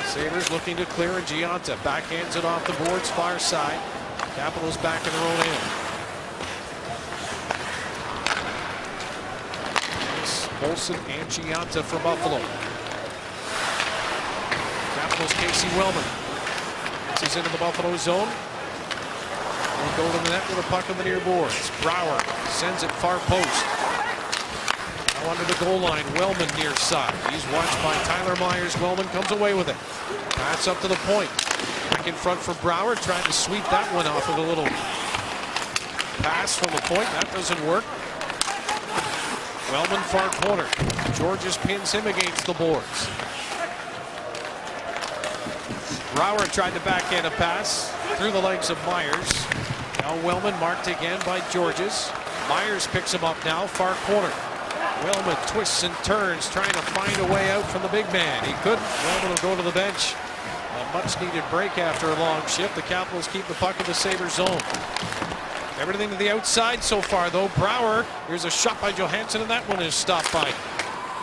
A: Sabres looking to clear, and Giunta backhands it off the boards, far side. Capitals back in their own end. Olsen and Giunta for Buffalo. Capitals Casey Wellman. He's into the Buffalo zone. He'll go to the net with a puck on the near boards. Brouwer sends it far post. Now under the goal line, Wellman near side. He's watched by Tyler Myers. Wellman comes away with it. Pass up to the point. Back in front for Brouwer, trying to sweep that one off with a little pass from the point. That doesn't work. Wellman far corner. Georges pins him against the boards. Brouwer tried to backhand a pass through the legs of Myers. Now Wellman marked again by Georges. Myers picks him up now, far corner. Wellman twists and turns, trying to find a way out from the big man. He couldn't. Wellman will go to the bench. A much-needed break after a long shift. The Capitals keep the puck in the Sabres zone. Everything to the outside so far, though. Brouwer, here's a shot by Johansson, and that one is stopped by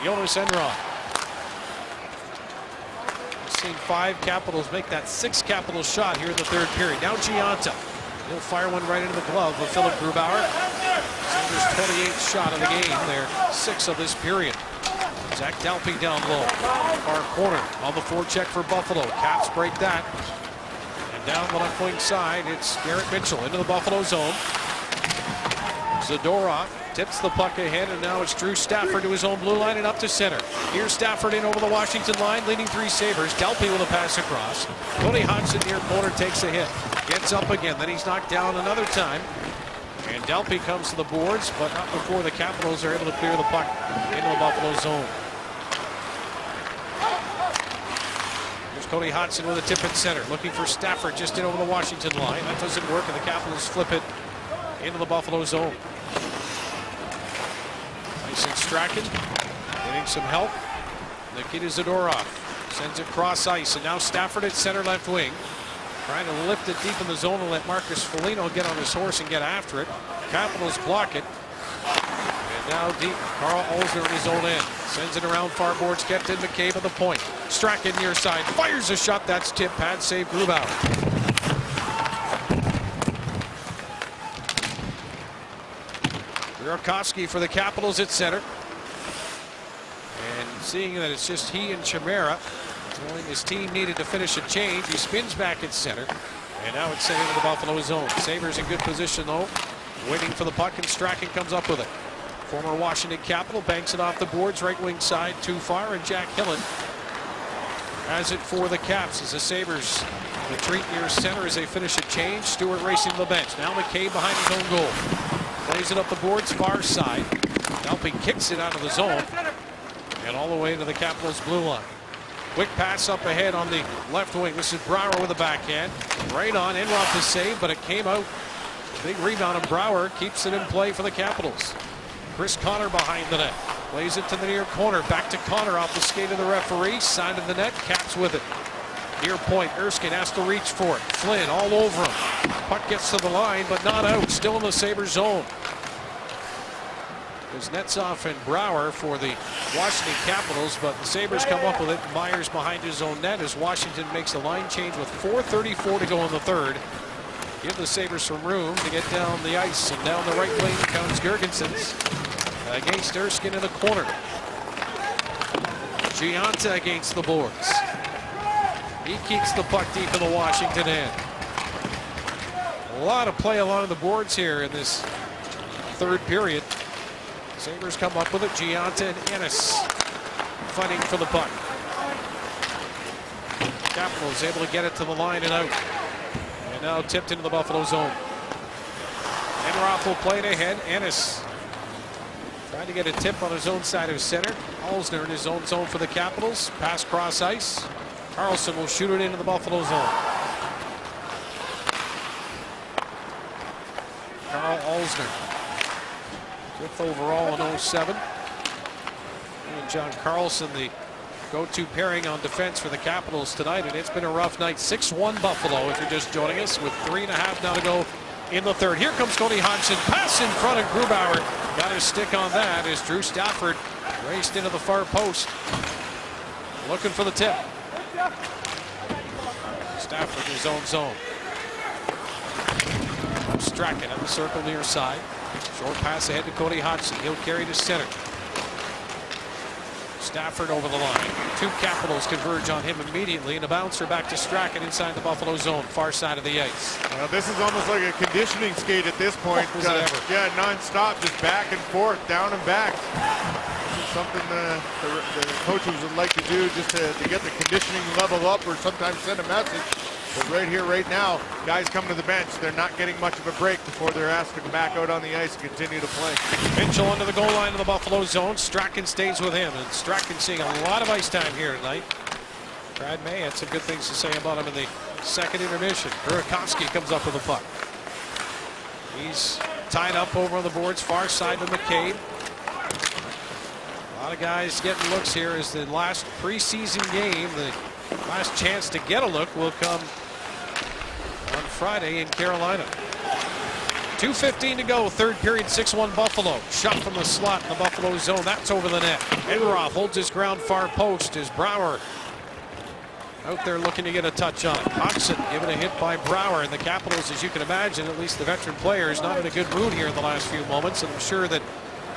A: Jonas Enroth. We've seen 5 Capitals make that 6th Capital shot here in the third period. Now Giunta. He'll fire one right into the glove of Philip Grubauer. Sabres' 28th shot of the game there, 6 of this period. Zach Dalpe down low. Far corner on the forecheck for Buffalo. Caps break that. And down the left wing side, it's Garrett Mitchell into the Buffalo zone. Zadorov tips the puck ahead, and now it's Drew Stafford to his own blue line and up to center. Here's Stafford in over the Washington line, leading three Sabres. Dalpe with a pass across. Cody Hodgson near corner takes a hit. Gets up again, then he's knocked down another time. And Dalpe comes to the boards, but not before the Capitals are able to clear the puck into the Buffalo zone. Here's Cody Hodgson with a tip at center, looking for Stafford just in over the Washington line. That doesn't work, and the Capitals flip it into the Buffalo zone. Tyson Strachan getting some help. Nikita Zadorov sends it cross ice, and now Stafford at center left wing. Trying to lift it deep in the zone and let Marcus Foligno get on his horse and get after it. Capitals block it. And now deep, Carl Olsner in his own end. Sends it around far boards, kept in McCabe at the point. Strachan near side, fires a shot, that's tip, pad save Grubauer. Burakovsky for the Capitals at center. And seeing that it's just he and Chimera, knowing his team needed to finish a change, he spins back at center. And now it's sent into the Buffalo zone. Sabres in good position though, waiting for the puck, and Strachan comes up with it. Former Washington Capital banks it off the boards, right wing side too far, and Jack Hillen has it for the Caps as the Sabres retreat near center as they finish a change. Stewart racing to the bench. Now McCabe behind his own goal. Plays it up the boards far side. Dalpe kicks it out of the zone and all the way to the Capitals blue line. Quick pass up ahead on the left wing. This is Brouwer with a backhand. Right on. Enroth the save, but it came out. Big rebound, and Brouwer keeps it in play for the Capitals. Chris Connor behind the net. Plays it to the near corner. Back to Connor off the skate of the referee. Side of the net. Caps with it. Near point. Erskine has to reach for it. Flynn all over him. Puck gets to the line, but not out. Still in the Sabres zone. There's Netsov and Brouwer for the Washington Capitals, but the Sabres come up with it. Myers behind his own net as Washington makes a line change with 4:34 to go in the third. Give the Sabres some room to get down the ice, and down the right wing comes Girgensons against Erskine in the corner. Gianta against the boards. He keeps the puck deep in the Washington end. A lot of play along the boards here in this third period. Sabres come up with it. Gianta and Ennis fighting for the puck. Capitals able to get it to the line and out. And now tipped into the Buffalo zone. Enroth will play it ahead. Ennis trying to get a tip on his own side of center. Olsner in his own zone for the Capitals. Pass cross ice. Carlson will shoot it into the Buffalo zone. Carl Olsner. 5th overall in 07. And John Carlson, the go-to pairing on defense for the Capitals tonight, and it's been a rough night. 6-1 Buffalo if you're just joining us, with 3.5 now to go in the third. Here comes Cody Hodgson. Pass in front of Grubauer. Got his stick on that as Drew Stafford raced into the far post. Looking for the tip. Stafford in his own zone. Strachan at the circle near side. Short pass ahead to Cody Hodgson. He'll carry to center. Stafford over the line. Two Capitals converge on him immediately, and a bouncer back to Strachan inside the Buffalo zone, far side of the ice.
B: Well, this is almost like a conditioning skate at this point. Yeah, non-stop, just back and forth, down and back. This is something the coaches would like to do just to get the conditioning level up, or sometimes send a message. But right here, right now, guys come to the bench. They're not getting much of a break before they're asked to come back out on the ice and continue to play.
A: Mitchell under the goal line of the Buffalo zone. Strachan stays with him, and Strachan seeing a lot of ice time here tonight. Brad May had some good things to say about him in the second intermission. Burakovsky comes up with the puck. He's tied up over on the boards, far side to McCabe. A lot of guys getting looks here as the last preseason game. The last chance to get a look will come on Friday in Carolina. 2:15 to go, third period, 6-1 Buffalo. Shot from the slot in the Buffalo zone. That's over the net. Enroth holds his ground far post as Brouwer out there looking to get a touch on it. Hodgson given a hit by Brouwer, and the Capitals, as you can imagine, at least the veteran player, is not in a good mood here in the last few moments, and I'm sure that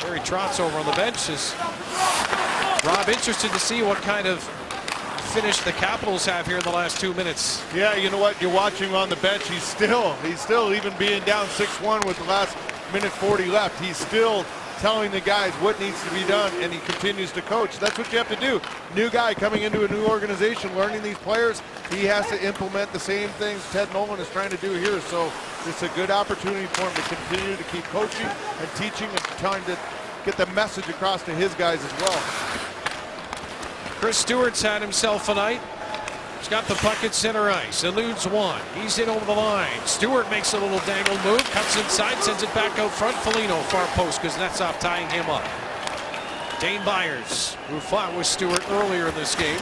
A: Barry Trotz over on the bench is Rob, interested to see what kind of finish the Capitals have here in the last 2 minutes.
B: Yeah, you know what? You're watching on the bench. He's still even being down 6-1 with the last minute 40 left. He's still telling the guys what needs to be done, and he continues to coach. That's what you have to do. New guy coming into a new organization, learning these players. He has to implement the same things Ted Nolan is trying to do here. So it's a good opportunity for him to continue to keep coaching and teaching and trying to get the message across to his guys as well.
A: Chris Stewart's had himself a night. He's got the puck at center ice, eludes one. He's in over the line. Stewart makes a little dangle move, cuts inside, sends it back out front. Foligno, far post, Kuznetsov tying him up. Dane Byers, who fought with Stewart earlier in this game,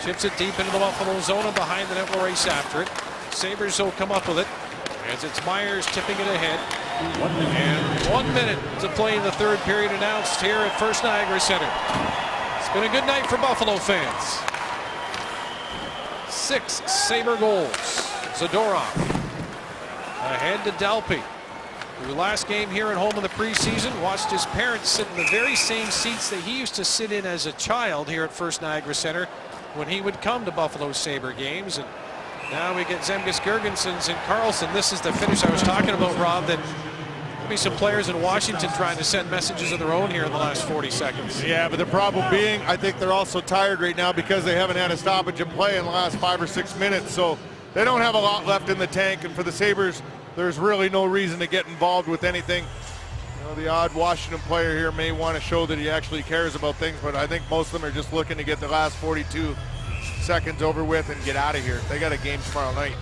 A: chips it deep into the Buffalo zone, and behind the net will race after it. Sabres will come up with it as it's Myers tipping it ahead. And 1 minute to play in the third period, announced here at First Niagara Center. It's been a good night for Buffalo fans. 6 Sabre goals. Zadorov ahead to Delpy, who last game here at home in the preseason watched his parents sit in the very same seats that he used to sit in as a child here at First Niagara Center when he would come to Buffalo Sabre games. And now we get Zemgus Girgensons and Carlson. This is the finish I was talking about, Rob, that be some players in Washington trying to send messages of their own here in the last 40 seconds.
B: Yeah, but the problem being, I think they're also tired right now because they haven't had a stoppage in play in the last 5 or 6 minutes. So they don't have a lot left in the tank. And for the Sabres, there's really no reason to get involved with anything. You know, the odd Washington player here may want to show that he actually cares about things, but I think most of them are just looking to get the last 42 seconds over with and get out of here. They got a game tomorrow night.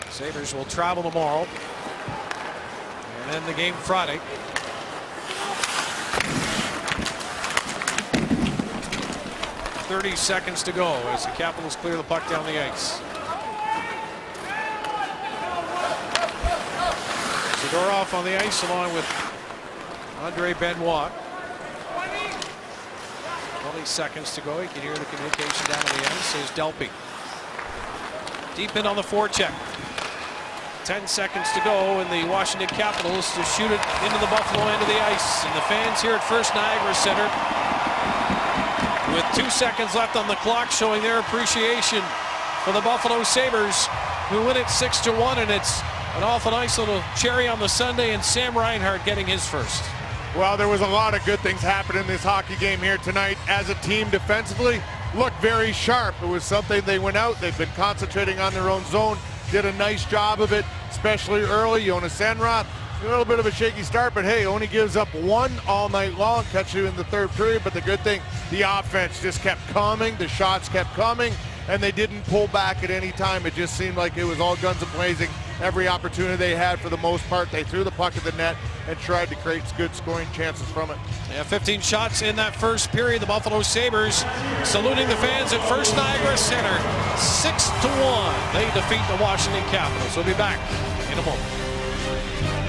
A: Sabres will travel tomorrow and then the game Friday. .30 to go as the Capitals clear the puck down the ice. Zadorov on the ice along with Andre Benoit. 20 seconds to go. You can hear the communication down on the ice. There's Delpy. Deep in on the forecheck. 10 seconds to go, and the Washington Capitals to shoot it into the Buffalo end of the ice. And the fans here at First Niagara Center, with 2 seconds left on the clock, showing their appreciation for the Buffalo Sabres, who win it 6-1, and it's an awful nice little cherry on the sundae, and Sam Reinhart getting his first.
B: Well, there was a lot of good things happening in this hockey game here tonight. As a team defensively, looked very sharp. It was something they went out. They've been concentrating on their own zone. Did a nice job of it, especially early. Jonas Enroth, a little bit of a shaky start, but hey, only gives up 1 all night long. Catch you in the third period, but the good thing, the offense just kept coming. The shots kept coming, and they didn't pull back at any time. It just seemed like it was all guns a-blazing. Every opportunity they had, for the most part, they threw the puck at the net and tried to create good scoring chances from it.
A: Yeah, 15 shots in that first period. The Buffalo Sabres saluting the fans at First Niagara Center. 6-1. They defeat the Washington Capitals. We'll be back in a moment.